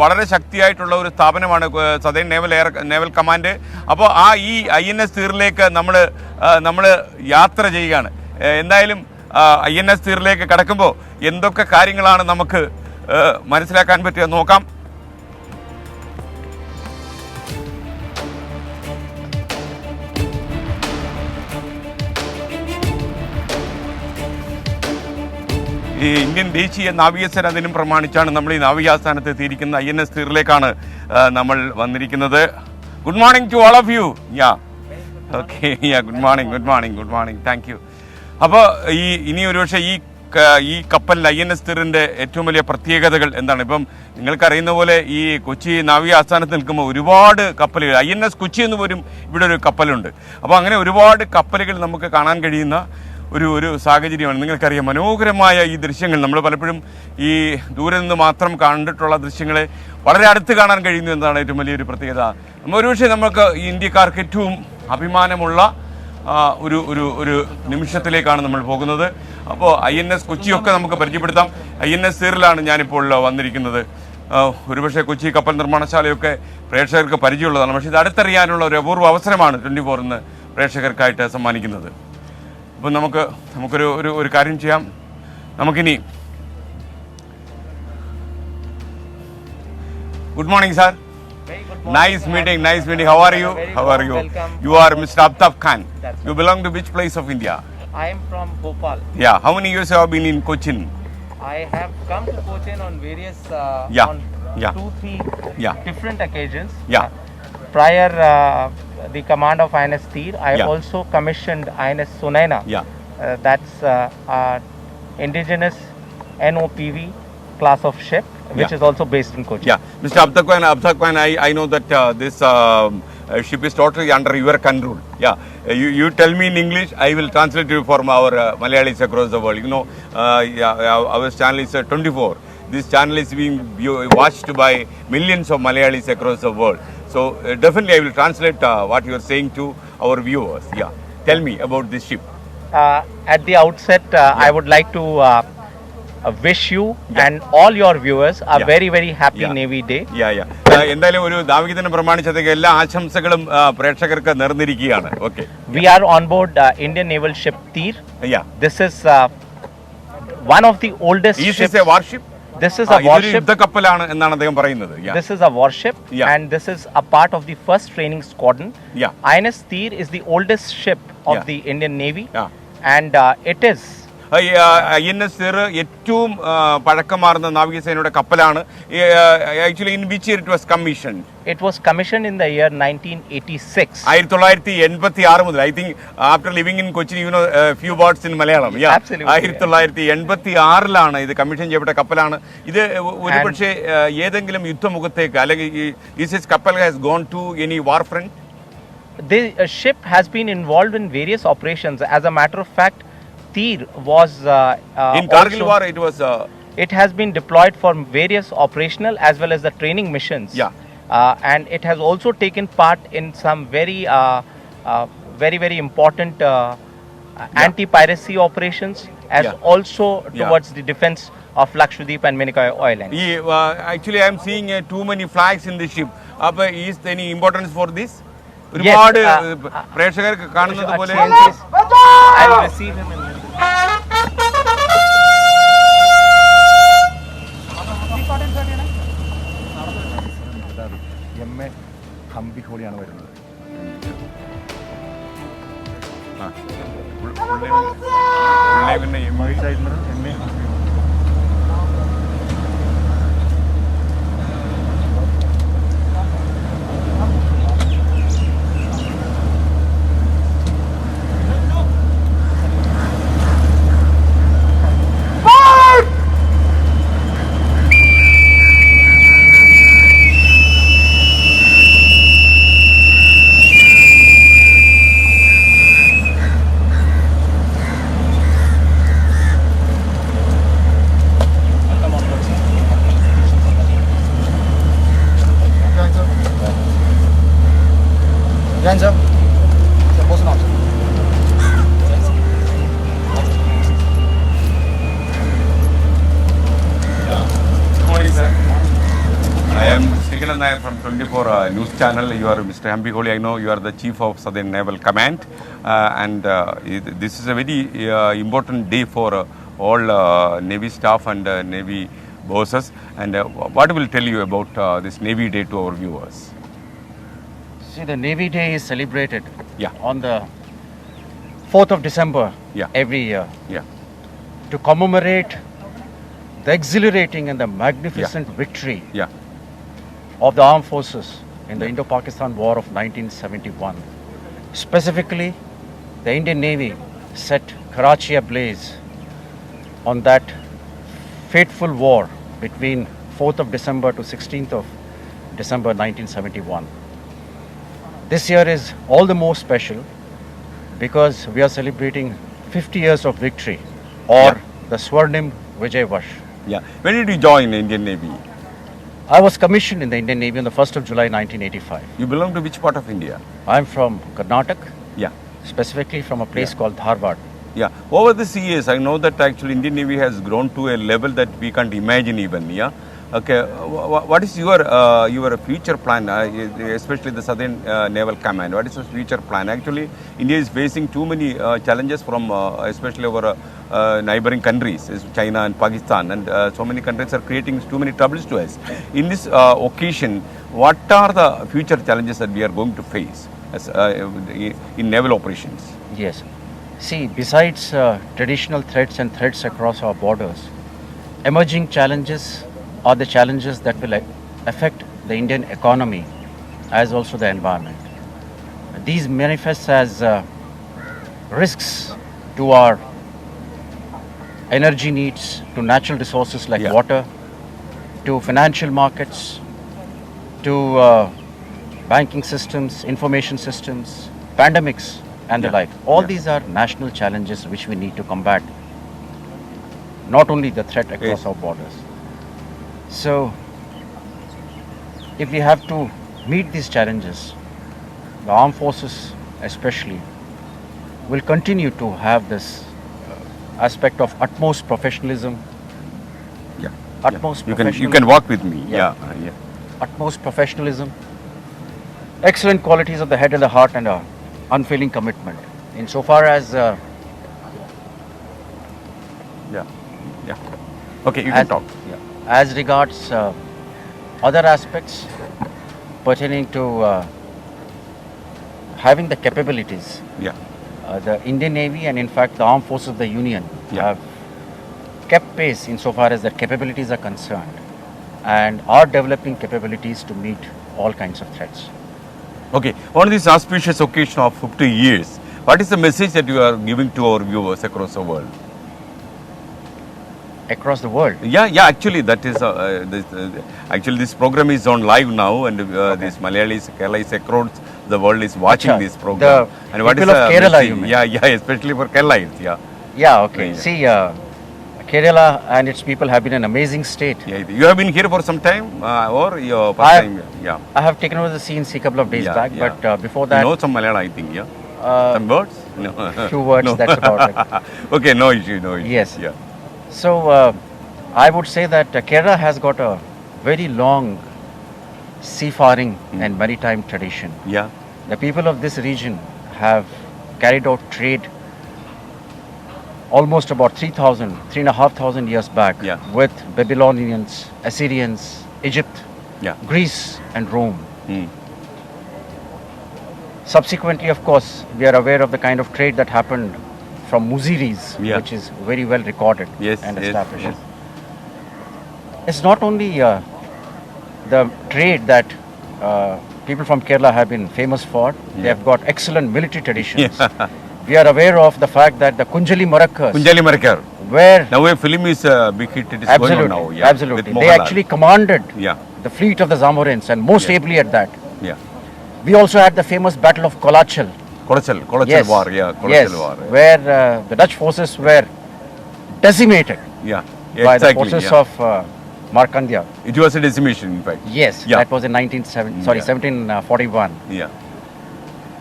Speaker 2: വളരെ ശക്തിയായിട്ടുള്ള ഒരു സ്ഥാപനമാണ് സദേൺ നേവൽ കമാൻഡ്. അപ്പോൾ ഈ INS തീറിലേക്ക് നമ്മൾ യാത്ര ചെയ്യുകയാണ്. എന്തായാലും INS തീറിലേക്ക് കടക്കുമ്പോൾ എന്തൊക്കെ കാര്യങ്ങളാണ് നമുക്ക് മനസ്സിലാക്കാൻ പറ്റുക നോക്കാം. ഈ ഇന്ത്യൻ ദേശീയ നാവികസേന ദിനം പ്രമാണിച്ചാണ് നമ്മൾ ഈ നാവികാസ്ഥാനത്ത് എത്തിയിരിക്കുന്ന INS തീറിലേക്കാണ് നമ്മൾ വന്നിരിക്കുന്നത്. Good morning to all of you. Okay, good morning. Thank you. അപ്പോൾ ഇനി ഒരുപക്ഷെ ഈ കപ്പലിൽ INS തീറിൻ്റെ ഏറ്റവും വലിയ പ്രത്യേകതകൾ എന്താണ്? ഇപ്പം നിങ്ങൾക്കറിയുന്ന പോലെ ഈ കൊച്ചി നാവിക ആസ്ഥാനത്ത് നിൽക്കുമ്പോൾ ഒരുപാട് കപ്പലുകൾ, INS കൊച്ചി എന്ന് പോലും ഇവിടെ ഒരു കപ്പലുണ്ട്. അപ്പോൾ അങ്ങനെ ഒരുപാട് കപ്പലുകൾ നമുക്ക് കാണാൻ കഴിയുന്ന ഒരു സാഹചര്യമാണ്. നിങ്ങൾക്കറിയാം മനോഹരമായ ഈ ദൃശ്യങ്ങൾ നമ്മൾ പലപ്പോഴും ഈ ദൂരെ നിന്ന് മാത്രം കണ്ടിട്ടുള്ള ദൃശ്യങ്ങളെ വളരെ അടുത്ത് കാണാൻ കഴിയുന്നു എന്നതാണ് ഏറ്റവും വലിയൊരു പ്രത്യേകത. ഒരുപക്ഷെ നമുക്ക് ഈ ഇന്ത്യക്കാർക്ക് ഏറ്റവും അഭിമാനമുള്ള ഒരു നിമിഷത്തിലേക്കാണ് നമ്മൾ പോകുന്നത്. അപ്പോൾ INS കൊച്ചിയൊക്കെ നമുക്ക് പരിചയപ്പെടുത്താം. INS തീറിലാണ് ഞാനിപ്പോൾ വന്നിരിക്കുന്നത്. ഒരുപക്ഷെ കൊച്ചി കപ്പൽ നിർമ്മാണശാലയൊക്കെ പ്രേക്ഷകർക്ക് പരിചയമുള്ളതാണ്. പക്ഷേ ഇത് അടുത്തറിയാനുള്ള ഒരു അപൂർവ അവസരമാണ് 24 ഇന്ന് പ്രേക്ഷകർക്കായിട്ട് സമ്മാനിക്കുന്നത്. അപ്പോൾ നമുക്കൊരു കാര്യം ചെയ്യാം. നമുക്കിനി good morning sir. Nice meeting. How are you? You are Mr. Aftab Khan. You belong to which place of India?
Speaker 9: I am from Bhopal.
Speaker 2: Yeah. How many years have you been in Cochin?
Speaker 9: I have come to Cochin on various on 2-3 different occasions. Prior the command of INS Tir, I also commissioned INS Sunaina. That's indigenous NOPV class of ship, which is also based in Kochi.
Speaker 2: Mr. Aftab Khan, I know that this ship is totally under your control. You tell me in English, I will translate you for our Malayalis across the world. You know, our channel is 24. This channel is being watched by millions of Malayalis across the world. So definitely I will translate what you are saying to our viewers. Tell me about this ship.
Speaker 9: At the outset, I would like to wish you and all your viewers a very, very happy Navy Day.
Speaker 2: എന്തായാലും ഒരു നാവിക ദിനം പ്രമാണിച്ചതേക്ക് എല്ലാ ആശംസകളും പ്രേക്ഷകർക്ക് നേർന്നിരിക്കുകയാണ്. Okay.
Speaker 9: We are on board Indian Naval Ship Tir. This is one of the oldest ships.
Speaker 2: Is this a warship?
Speaker 9: This is a warship.
Speaker 2: യുദ്ധക്കപ്പലാണ് എന്നാണ് അദ്ദേഹം പറയുന്നത്.
Speaker 9: This is a warship and this is a part of the first training squadron. INS Tir is the oldest ship of the Indian Navy and it is
Speaker 2: INS Tir ഏറ്റവും പഴക്കമാർന്ന നാവികസേനയുടെ കപ്പലാണ്. Actually in which year it was commissioned?
Speaker 9: It was commissioned in the year 1986.
Speaker 2: 1986 മുതൽ. I think after living in Kochi, you know a few words in Malayalam.
Speaker 9: Absolutely.
Speaker 2: 1986 ഇത് കമ്മീഷൻ ചെയ്യപ്പെട്ട കപ്പലാണ്. ഇത് ഒരുപക്ഷെ ഏതെങ്കിലും യുദ്ധമുഖത്തേക്ക് അല്ലെങ്കിൽ this കപ്പൽ has gone to any war front?
Speaker 9: The ship has been involved in various operations. As a matter of fact, Tir was
Speaker 2: in Kargil war.
Speaker 9: It has been deployed for various operational as well as the training missions. And it has also taken part in some very important anti-piracy operations, as also towards the defense of Lakshadweep and Minicoy Islands.
Speaker 2: Actually, I am seeing too many flags in the ship. Is there any importance for this? ഒരുപാട് പ്രേക്ഷകർക്ക് കാണുന്നത് പോലെ
Speaker 9: I'll receive him in a minute.
Speaker 5: MA ഹംപിഹോളിയാണ് വരുന്നത്. Vice admiral MA Hampiholi.
Speaker 2: I am Srikanth Nair from 24 News Channel. You are Mr. Hambiholi. I know you are the Chief of Southern Naval Command, and this is a very important day for all Navy staff and Navy bosses. And what will tell you about this Navy Day to our viewers?
Speaker 9: See, the Navy Day is celebrated
Speaker 2: Yeah.
Speaker 9: on the 4th of December
Speaker 2: Yeah.
Speaker 9: every year
Speaker 2: Yeah.
Speaker 9: to commemorate the exhilarating and the magnificent victory
Speaker 2: Yeah.
Speaker 9: of the armed forces in the Indo-Pakistan War of 1971. Specifically, the Indian Navy set Karachi ablaze on that fateful war between 4th of December to 16th of December 1971. This year is all the more special because we are celebrating 50 years of victory, or the Swarnim Vijay Vash.
Speaker 2: Yeah. When did you join Indian Navy?
Speaker 9: I was commissioned in the Indian Navy on the 1st of July 1985.
Speaker 2: You belong to which part of India?
Speaker 9: I'm from Karnataka,
Speaker 2: Yeah.
Speaker 9: specifically from a place called Dharwad.
Speaker 2: Yeah. Over the years, I know that actually Indian Navy has grown to a level that we can't imagine even. Yeah. Okay. What is your future plan, especially the Southern Naval Command? What is the future plan? Actually, India is facing too many challenges from especially our neighboring countries, China and Pakistan, and so many countries are creating too many troubles to us. In this occasion, what are the future challenges that we are going to face as, in naval operations?
Speaker 9: Yes. See, besides traditional threats and threats across our borders, emerging challenges are the challenges that will affect the Indian economy as also the environment. These manifest as risks to our energy needs, to natural resources like water, to financial markets, to banking systems, information systems, pandemics and the like. All these are national challenges which we need to combat, not only the threat across our borders. So, if we have to meet these challenges, the armed forces especially will continue to have this aspect of utmost professionalism.
Speaker 2: Yeah.
Speaker 9: Utmost
Speaker 2: You
Speaker 9: professionalism.
Speaker 2: can walk with me. Yeah.
Speaker 9: Utmost professionalism, excellent qualities of the head and the heart, and unfailing commitment. Insofar as
Speaker 2: Okay, you can talk.
Speaker 9: as regards other aspects pertaining to having the capabilities,
Speaker 2: Yeah.
Speaker 9: the Indian Navy and in fact the armed forces of the Union have kept pace insofar as their capabilities are concerned, and are developing capabilities to meet all kinds of threats.
Speaker 2: Okay, on this auspicious occasion of 50 years, what is the message that you are giving to our viewers across the world?
Speaker 9: Across the world?
Speaker 2: Yeah, actually that is, actually this program is on live now, and this Malayalis, Kerala across the world is watching
Speaker 9: Acha,
Speaker 2: this program.
Speaker 9: the people of Kerala,
Speaker 2: message?
Speaker 9: you mean?
Speaker 2: Yeah, especially for Keralites, yeah.
Speaker 9: Yeah, okay.
Speaker 2: Yeah.
Speaker 9: See, Kerala and its people have been an amazing state.
Speaker 2: Yeah, you have been here for some time, or your first time? Yeah.
Speaker 9: I have taken over the scenes a couple of days back, but before that,
Speaker 2: You know some Malayalam, I think, yeah? Some words? No.
Speaker 9: few words,
Speaker 2: No.
Speaker 9: that's about it.
Speaker 2: Okay, no issue, no issue.
Speaker 9: Yes.
Speaker 2: Yeah.
Speaker 9: So, I would say that Kerala has got a very long seafaring and maritime tradition.
Speaker 2: Yeah.
Speaker 9: The people of this region have carried out trade almost about 3,500 years back with Babylonians, Assyrians, Egypt, Greece and Rome.
Speaker 10: Subsequently, of course, we are aware of the kind of trade that happened from Muziris, which is very well recorded and established.
Speaker 2: Yes.
Speaker 10: It's not only the trade that people from Kerala have been famous for. They have got excellent military traditions. We are aware of the fact that the Kunjali Marakkar, where
Speaker 2: now a film is big hit. It is
Speaker 10: absolutely,
Speaker 2: going on now.
Speaker 10: absolutely, they actually commanded the fleet of the Zamorins, and most ably at that. We also had the famous Battle of Kolachal.
Speaker 2: Kolachal War,
Speaker 10: Kolachal War, where the Dutch forces were decimated by the forces of Markandeya.
Speaker 2: It was a decimation, in fact.
Speaker 10: Yes, that was in 1741.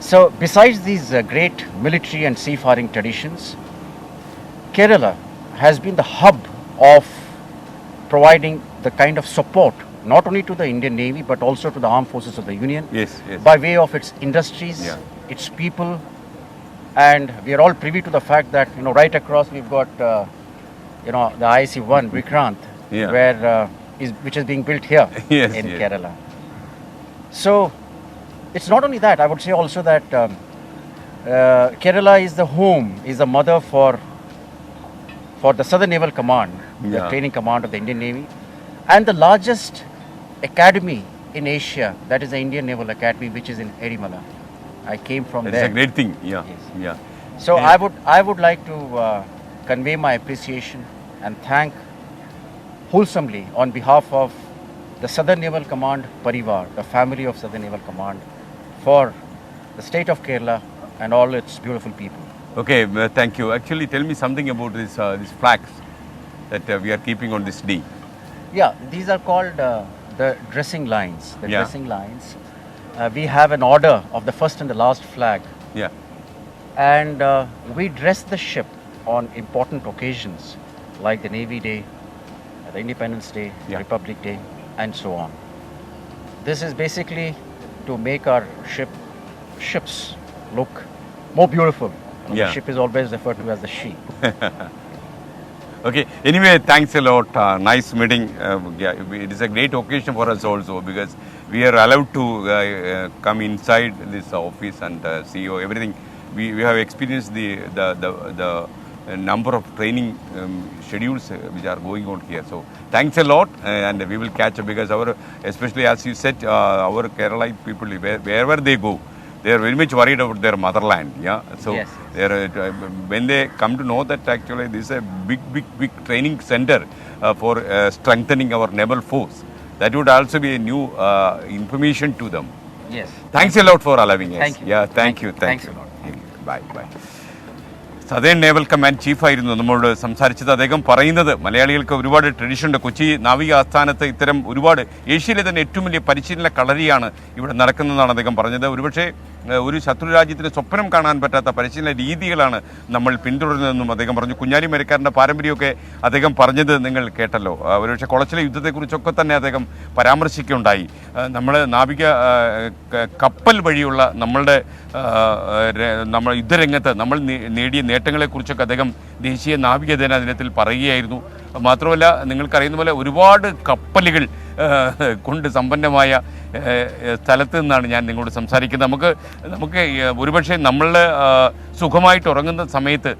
Speaker 10: So, besides these great military and seafaring traditions, Kerala has been the hub of providing the kind of support not only to the Indian Navy but also to the armed forces of the Union by way of its industries, its people, and we are all privy to the fact that right across we've got the IC-1 Vikrant, which is being built here in Kerala. So it's not only that. I would say also that Kerala is the home, is the mother for the Southern Naval Command, the training command of the Indian Navy, and the largest academy in Asia, that is the Indian Naval Academy, which is in Erimala. I came from there.
Speaker 2: It's a great thing.
Speaker 10: So I would like to convey my appreciation and thank wholesomely on behalf of the Southern Naval Command Parivar, the family of Southern Naval Command, for the state of Kerala and all its beautiful people.
Speaker 2: Okay, thank you. Actually, tell me something about these flags that we are keeping on this day.
Speaker 10: These are called the dressing lines. Dressing lines. We have an order of the first and the last flag. And we dress the ship on important occasions like the Navy Day, the Independence Day, Republic Day, and so on. This is basically to make our ships look more beautiful. The ship is always referred to as the she.
Speaker 2: Okay, anyway, thanks a lot. Nice meeting. It is a great occasion for us also because we are allowed to come inside this office and see everything. We have experienced the number of training schedules which are going on here. So thanks a lot, and we will catch up because especially as you said, our Kerala people, wherever they go, they are very much worried about their motherland. So when they come to know that actually this is a big training center for strengthening our naval force, that would also be a new information to them. Thanks a lot for allowing us.
Speaker 10: Thank you.
Speaker 2: Thank you.
Speaker 10: Thanks a lot.
Speaker 2: Bye. Southern naval command ചീഫായിരുന്നു നമ്മളോട് സംസാരിച്ചത്. അദ്ദേഹം പറയുന്നത് മലയാളികൾക്ക് ഒരുപാട് ട്രഡീഷൻ ഉണ്ട്. കൊച്ചി നാവിക ആസ്ഥാനത്ത് ഇത്തരം ഒരുപാട് ഏഷ്യയിലെ തന്നെ ഏറ്റവും വലിയ പരിശീലന കളരിയാണ് ഇവിടെ നടക്കുന്നതെന്നാണ് അദ്ദേഹം പറഞ്ഞത്. ഒരുപക്ഷെ ഒരു ശത്രു രാജ്യത്തിന് സ്വപ്നം കാണാൻ പറ്റാത്ത പരിശീലന രീതികളാണ് നമ്മൾ പിന്തുടരുന്നതെന്നും അദ്ദേഹം പറഞ്ഞു. കുഞ്ഞാലി മരക്കാരൻ്റെ പാരമ്പര്യമൊക്കെ അദ്ദേഹം പറഞ്ഞത് നിങ്ങൾ കേട്ടല്ലോ. ഒരുപക്ഷെ കുളച്ചിലെ യുദ്ധത്തെക്കുറിച്ചൊക്കെ തന്നെ അദ്ദേഹം പരാമർശിക്കുകയുണ്ടായി. നമ്മൾ നാവിക കപ്പൽ വഴിയുള്ള നമ്മൾ യുദ്ധരംഗത്ത് നമ്മൾ നേടിയ നേട്ടങ്ങളെക്കുറിച്ചൊക്കെ അദ്ദേഹം ദേശീയ നാവികസേനാ ദിനത്തിൽ പറയുകയായിരുന്നു. മാത്രമല്ല നിങ്ങൾക്കറിയുന്ന പോലെ ഒരുപാട് കപ്പലുകൾ കൊണ്ട് സമ്പന്നമായ സ്ഥലത്ത് നിന്നാണ് ഞാൻ നിങ്ങളോട് സംസാരിക്കുന്നത്. നമുക്ക് ഒരുപക്ഷെ നമ്മൾ സുഖമായിട്ട് ഉറങ്ങുന്ന സമയത്ത്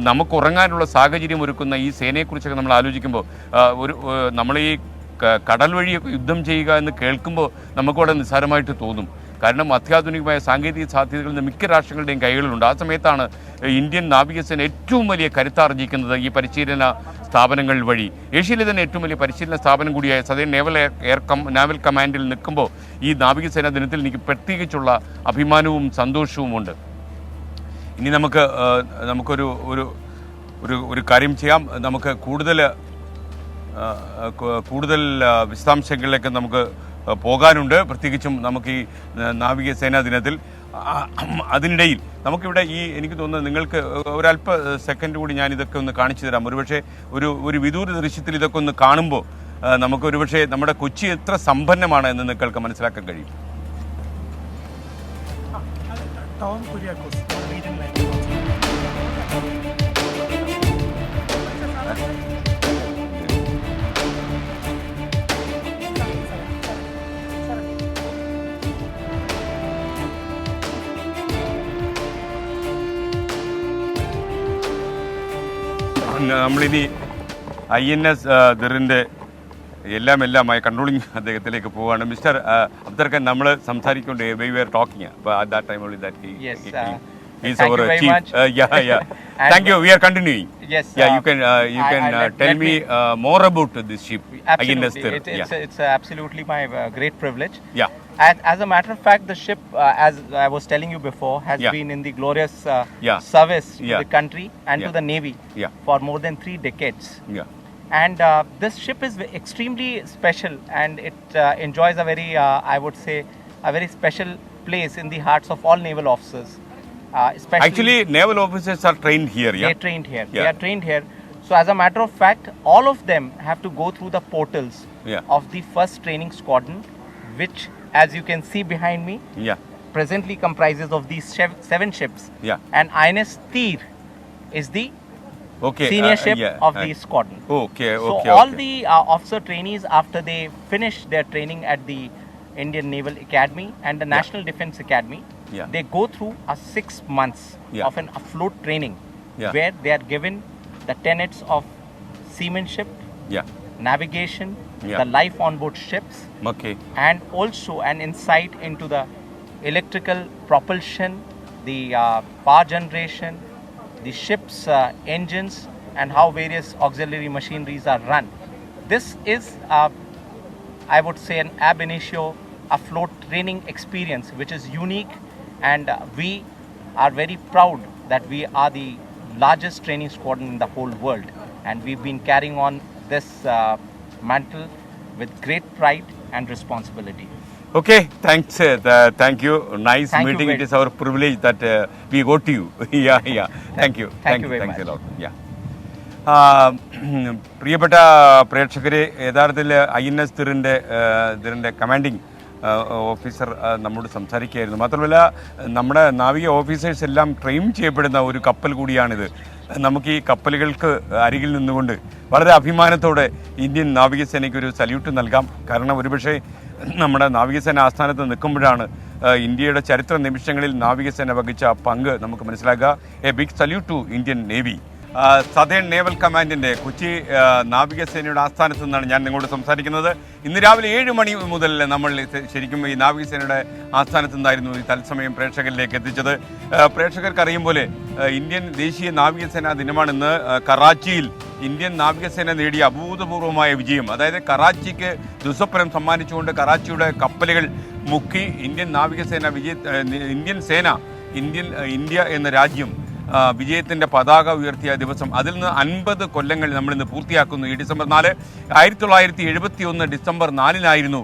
Speaker 2: നമുക്ക് ഉറങ്ങാനുള്ള സാഹചര്യം ഒരുക്കുന്ന ഈ സേനയെക്കുറിച്ചൊക്കെ നമ്മൾ ആലോചിക്കുമ്പോൾ നമ്മൾ ഈ കടൽ വഴിയൊക്കെ യുദ്ധം ചെയ്യുക എന്ന് കേൾക്കുമ്പോൾ നമുക്കവിടെ നിസ്സാരമായിട്ട് തോന്നും. കാരണം അത്യാധുനികമായ സാങ്കേതിക സാധ്യതകൾ ഇന്ന് മിക്ക രാഷ്ട്രങ്ങളുടെയും കൈകളിലുണ്ട്. ആ സമയത്താണ് ഇന്ത്യൻ നാവികസേന ഏറ്റവും വലിയ കരുത്താർജിക്കുന്നത് ഈ പരിശീലന സ്ഥാപനങ്ങൾ വഴി. ഏഷ്യയിലെ തന്നെ ഏറ്റവും വലിയ പരിശീലന സ്ഥാപനം കൂടിയായ സദേൺ നാവൽ കമാൻഡിൽ നിൽക്കുമ്പോൾ ഈ നാവികസേനാ ദിനത്തിൽ എനിക്ക് പ്രത്യേകിച്ചുള്ള അഭിമാനവും സന്തോഷവുമുണ്ട്. ഇനി നമുക്കൊരു കാര്യം ചെയ്യാം. നമുക്ക് കൂടുതൽ വിശദാംശങ്ങളിലേക്ക് നമുക്ക് പോകാനുണ്ട്. പ്രത്യേകിച്ചും നമുക്ക് ഈ നാവികസേനാ ദിനത്തിൽ അതിനിടയിൽ നമുക്കിവിടെ എനിക്ക് തോന്നുന്നത് നിങ്ങൾക്ക് ഒരല്പ സെക്കൻഡ് കൂടി ഞാൻ ഇതൊക്കെ ഒന്ന് കാണിച്ചു തരാം. ഒരുപക്ഷെ ഒരു വിദൂര ദൃശ്യത്തിൽ ഇതൊക്കെ ഒന്ന് കാണുമ്പോൾ നമുക്കൊരുപക്ഷെ നമ്മുടെ കൊച്ചി എത്ര സമ്പന്നമാണ് എന്ന് നിങ്ങൾക്ക് മനസ്സിലാക്കാൻ കഴിയും. നമ്മളിനി INS ദിറിൻ്റെ എല്ലാമായി കൺട്രോളിങ് അദ്ദേഹത്തിലേക്ക് പോവുകയാണ്. മിസ്റ്റർ അബ്ദർ ഖാൻ, നമ്മൾ സംസാരിക്കൊണ്ട് we are talking at that time only that he's
Speaker 9: Thank
Speaker 2: our
Speaker 9: you very
Speaker 2: chief.
Speaker 9: much.
Speaker 2: Thank you. We are continuing.
Speaker 9: Yes.
Speaker 2: You can tell me more about this ship.
Speaker 9: Absolutely. It's absolutely my great privilege.
Speaker 2: Yeah.
Speaker 9: As a matter of fact, the ship, as I was telling you before, has been in the glorious service to the country and to the Navy for more than 3 decades.
Speaker 2: Yeah.
Speaker 9: And this ship is extremely special, and it enjoys a very, I would say, a very special place in the hearts of all naval officers. Especially
Speaker 2: Actually, naval officers are trained here. Yeah.
Speaker 9: They're trained here. They are trained here. So, as a matter of fact, all of them have to go through the portals of the first training squadron, which, as you can see behind me, presently comprises of these 7 ships. And INS Tir is the senior ship of the squadron. So all the officer trainees, after they finish their training at the Indian Naval Academy and the National Defence Academy, they go through a 6 months of an afloat training where they are given the tenets of seamanship, navigation, the life on board ships, and also an insight into the electrical propulsion, the power generation, the ship's engines, and how various auxiliary machineries are run. This is, I would say, an ab initio afloat training experience which is unique, and we are very proud that we are the largest training squadron in the whole world, and we've been carrying on this mantle with great pride and responsibility.
Speaker 2: Okay, thanks. Thank you. Nice meeting. It is our privilege that we got to you. Thank you.
Speaker 9: Thank you very
Speaker 2: thanks
Speaker 9: much.
Speaker 2: a lot. പ്രിയപ്പെട്ട പ്രേക്ഷകരെ, യഥാർത്ഥത്തിൽ INS ദിറിൻ്റെ കമാൻഡിങ് ഓഫീസർ നമ്മോട് സംസാരിക്കുകയായിരുന്നു. മാത്രമല്ല, നമ്മുടെ നാവിക ഓഫീസേഴ്സ് എല്ലാം ട്രെയിൻ ചെയ്യപ്പെടുന്ന ഒരു കപ്പൽ കൂടിയാണിത്. നമുക്ക് ഈ കപ്പലുകൾക്ക് അരികിൽ നിന്നുകൊണ്ട് വളരെ അഭിമാനത്തോടെ ഇന്ത്യൻ നാവികസേനയ്ക്ക് ഒരു സല്യൂട്ട് നൽകാം. കാരണം ഒരുപക്ഷെ നമ്മുടെ നാവികസേന ആസ്ഥാനത്ത് നിൽക്കുമ്പോഴാണ് ഇന്ത്യയുടെ ചരിത്ര നിമിഷങ്ങളിൽ നാവികസേന വഹിച്ച പങ്ക് നമുക്ക് മനസ്സിലാക്കുക. A big salute to Indian navy. Southern naval കമാൻഡിൻ്റെ കൊച്ചി നാവികസേനയുടെ ആസ്ഥാനത്ത് നിന്നാണ് ഞാൻ നിങ്ങളോട് സംസാരിക്കുന്നത്. ഇന്ന് രാവിലെ 7 മണി മുതൽ നമ്മൾ ശരിക്കും ഈ നാവികസേനയുടെ ആസ്ഥാനത്ത് നിന്നായിരുന്നു ഈ തത്സമയം പ്രേക്ഷകരിലേക്ക് എത്തിച്ചത്. പ്രേക്ഷകർക്കറിയും പോലെ ഇന്ത്യൻ ദേശീയ നാവികസേനാ ദിനമാണിന്ന്. കറാച്ചിയിൽ ഇന്ത്യൻ നാവികസേന നേടിയ അഭൂതപൂർവമായ വിജയം, അതായത് കറാച്ചിക്ക് ദുസ്വപ്നം സമ്മാനിച്ചുകൊണ്ട് കറാച്ചിയുടെ കപ്പലുകൾ മുക്കി ഇന്ത്യൻ നാവികസേന ഇന്ത്യ എന്ന രാജ്യം വിജയത്തിൻ്റെ പതാക ഉയർത്തിയ ദിവസം. അതിൽ നിന്ന് 50 കൊല്ലങ്ങൾ നമ്മളിന്ന് പൂർത്തിയാക്കുന്നു. ഈ ഡിസംബർ 4, 1971 ഡിസംബർ 4-നായിരുന്നു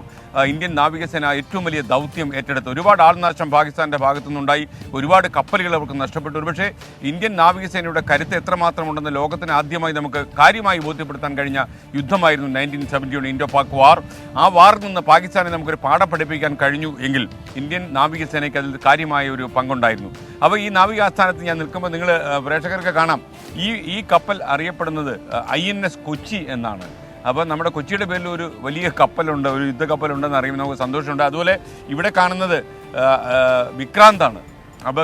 Speaker 2: ഇന്ത്യൻ നാവികസേന ഏറ്റവും വലിയ ദൗത്യം ഏറ്റെടുത്ത്. ഒരുപാട് ആൾനാശം പാകിസ്ഥാൻ്റെ ഭാഗത്തു നിന്നുണ്ടായി, ഒരുപാട് കപ്പലുകൾ അവർക്ക് നഷ്ടപ്പെട്ടു. ഒരുപക്ഷേ ഇന്ത്യൻ നാവികസേനയുടെ കരുത്ത് എത്രമാത്രമുണ്ടെന്ന് ലോകത്തിന് ആദ്യമായി നമുക്ക് കാര്യമായി ബോധ്യപ്പെടുത്താൻ കഴിഞ്ഞ യുദ്ധമായിരുന്നു 1971 ഇൻഡോ പാക് വാർ. ആ വാറിൽ നിന്ന് പാകിസ്ഥാനെ നമുക്കൊരു പാഠം പഠിപ്പിക്കാൻ കഴിഞ്ഞു എങ്കിൽ ഇന്ത്യൻ നാവികസേനയ്ക്ക് അതിൽ കാര്യമായ ഒരു പങ്കുണ്ടായിരുന്നു. അപ്പോൾ ഈ നാവിക ആസ്ഥാനത്ത് ഞാൻ നിൽക്കുമ്പോൾ നിങ്ങൾ പ്രേക്ഷകർക്ക് കാണാം, ഈ കപ്പൽ അറിയപ്പെടുന്നത് INS കൊച്ചി എന്നാണ്. അപ്പോൾ നമ്മുടെ കൊച്ചിയുടെ പേരിൽ ഒരു വലിയ കപ്പലുണ്ട്, ഒരു യുദ്ധക്കപ്പലുണ്ടെന്ന് അറിയുമ്പോൾ നമുക്ക് സന്തോഷമുണ്ട്. അതുപോലെ ഇവിടെ കാണുന്നത് വിക്രാന്താണ്. അപ്പോൾ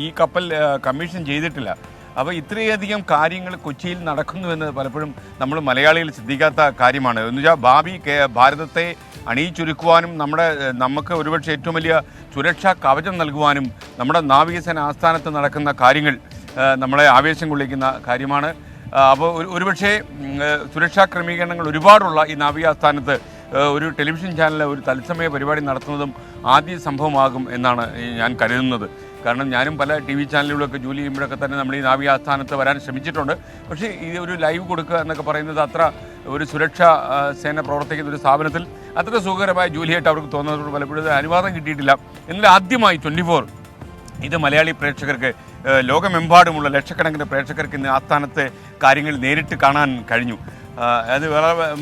Speaker 2: ഈ കപ്പൽ കമ്മീഷൻ ചെയ്തിട്ടില്ല. അപ്പോൾ ഇത്രയധികം കാര്യങ്ങൾ കൊച്ചിയിൽ നടക്കുന്നുവെന്ന് പലപ്പോഴും നമ്മൾ മലയാളികൾ ശ്രദ്ധിക്കാത്ത കാര്യമാണ്. എന്ന് വെച്ചാൽ ഭാവി ഭാരതത്തെ അണിയിച്ചൊരുക്കുവാനും നമുക്ക് ഒരുപക്ഷെ ഏറ്റവും വലിയ സുരക്ഷാ കവചം നൽകുവാനും നമ്മുടെ നാവികസേന ആസ്ഥാനത്ത് നടക്കുന്ന കാര്യങ്ങൾ നമ്മളെ ആവേശം കൊള്ളിക്കുന്ന കാര്യമാണ്. അപ്പോൾ ഒരുപക്ഷെ സുരക്ഷാ ക്രമീകരണങ്ങൾ ഒരുപാടുള്ള ഈ നാവിക ആസ്ഥാനത്ത് ഒരു ടെലിവിഷൻ ചാനലിൽ ഒരു തത്സമയ പരിപാടി നടത്തുന്നതും ആദ്യ സംഭവമാകും എന്നാണ് ഞാൻ കരുതുന്നത്. കാരണം ഞാനും പല TV ചാനലുകളൊക്കെ ജോലി ചെയ്യുമ്പോഴൊക്കെ തന്നെ നമ്മൾ ഈ നാവിക ആസ്ഥാനത്ത് വരാൻ ശ്രമിച്ചിട്ടുണ്ട്. പക്ഷേ ഈ ഒരു ലൈവ് കൊടുക്കുക എന്നൊക്കെ പറയുന്നത് അത്ര ഒരു സുരക്ഷാ സേന പ്രവർത്തിക്കുന്ന ഒരു സ്ഥാപനത്തിൽ അത്ര സുഖകരമായ ജോലിയായിട്ട് അവർക്ക് തോന്നുന്നതോട് പലപ്പോഴും അനുവാദം കിട്ടിയിട്ടില്ല. എന്നാൽ ആദ്യമായി 24 ഇത് മലയാളി പ്രേക്ഷകർക്ക്, ലോകമെമ്പാടുമുള്ള ലക്ഷക്കണക്കിന് പ്രേക്ഷകർക്ക് ഇന്ന് ആസ്ഥാനത്തെ കാര്യങ്ങൾ നേരിട്ട് കാണാൻ കഴിഞ്ഞു. അത്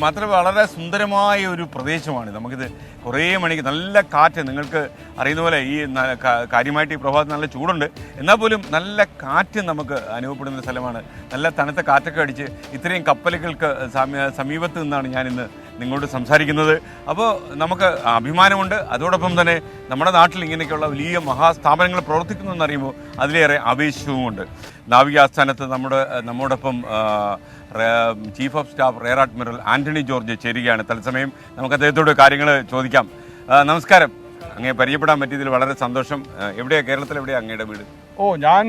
Speaker 2: മാത്രമല്ല വളരെ സുന്ദരമായ ഒരു പ്രദേശമാണ്. നമുക്കിത് കുറേ മണിക്ക് നല്ല കാറ്റ്, നിങ്ങൾക്ക് അറിയുന്ന പോലെ ഈ കാര്യമായിട്ട് ഈ പ്രഭാതത്തിൽ നല്ല ചൂടുണ്ട്, എന്നാൽ പോലും നല്ല കാറ്റ് നമുക്ക് അനുഭവപ്പെടുന്ന സ്ഥലമാണ്. നല്ല തണുത്ത കാറ്റൊക്കെ അടിച്ച് ഇത്രയും കപ്പലുകൾക്ക് സമീപത്ത് നിന്നാണ് ഞാനിന്ന് നിങ്ങളോട് സംസാരിക്കുന്നത്. അപ്പോൾ നമുക്ക് അഭിമാനമുണ്ട്, അതോടൊപ്പം തന്നെ നമ്മുടെ നാട്ടിൽ ഇങ്ങനെയൊക്കെയുള്ള വലിയ മഹാസ്ഥാപനങ്ങൾ പ്രവർത്തിക്കുന്നു എന്നറിയുമ്പോൾ അതിലേറെ ആവേശവുമുണ്ട്. നാവികാസ്ഥാനത്ത് നമ്മോടൊപ്പം chief of staff rear admiral Antony George ചേരുകയാണ്. തത്സമയം നമുക്ക് അദ്ദേഹത്തോട് കാര്യങ്ങൾ ചോദിക്കാം. നമസ്കാരം, അങ്ങേ പരിചയപ്പെടാൻ പറ്റിയതിൽ വളരെ സന്തോഷം. എവിടെയാണ്, കേരളത്തിൽ എവിടെയാണ് അങ്ങയുടെ വീട്?
Speaker 11: ഞാൻ